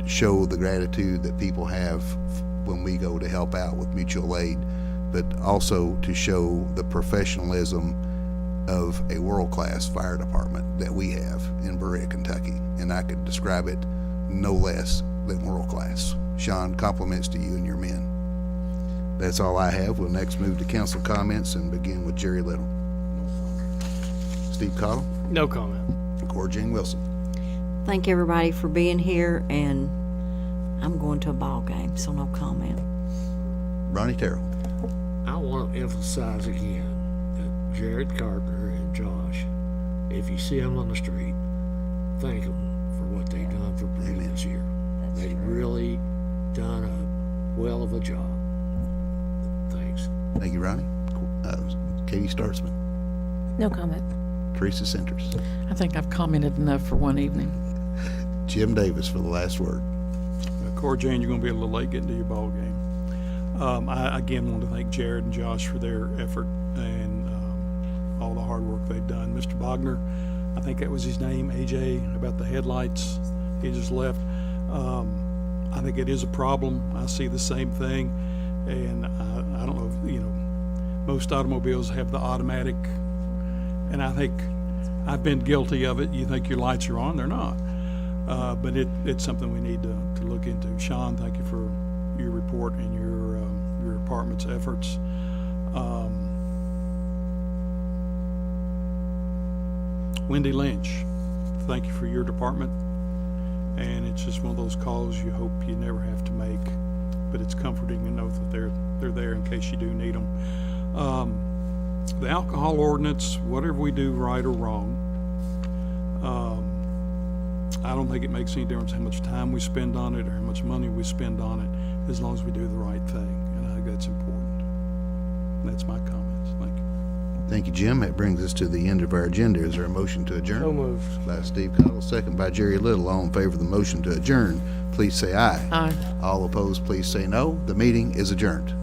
S1: show the gratitude that people have when we go to help out with mutual aid, but also to show the professionalism of a world-class fire department that we have in Berea, Kentucky, and I could describe it no less than world-class. Sean, compliments to you and your men. That's all I have. We'll next move to council comments and begin with Jerry Little. Steve Cottle?
S10: No comment.
S1: Cora Jane Wilson.
S8: Thank everybody for being here, and I'm going to a ball game, so no comment.
S1: Ronnie Terrell.
S6: I want to emphasize again that Jared Carpenter and Josh, if you see them on the street, thank them for what they've done for Berea this year. They've really done a well of a job. Thanks.
S1: Thank you, Ronnie. Katie Startzman.
S17: No comment.
S1: Teresa Centers.
S9: I think I've commented enough for one evening.
S1: Jim Davis for the last word.
S3: Cora Jane, you're going to be a little late getting to your ball game. I again want to thank Jared and Josh for their effort and all the hard work they've done. Mr. Bogner, I think that was his name, AJ, about the headlights. He just left. I think it is a problem. I see the same thing, and I don't know if, most automobiles have the automatic, and I think I've been guilty of it. You think your lights are on, they're not. But it's something we need to look into. Sean, thank you for your report and your department's efforts. Wendy Lynch, thank you for your department. And it's just one of those calls you hope you never have to make, but it's comforting to know that they're there in case you do need them. The alcohol ordinance, whatever we do right or wrong, I don't think it makes any difference how much time we spend on it or how much money we spend on it, as long as we do the right thing, and I think that's important. And that's my comments. Thank you.
S1: Thank you, Jim. That brings us to the end of our agenda. Is there a motion to adjourn?
S10: So moved.
S1: By Steve Cottle, second by Jerry Little. All in favor of the motion to adjourn, please say aye.
S9: Aye.
S1: All opposed, please say no. The meeting is adjourned.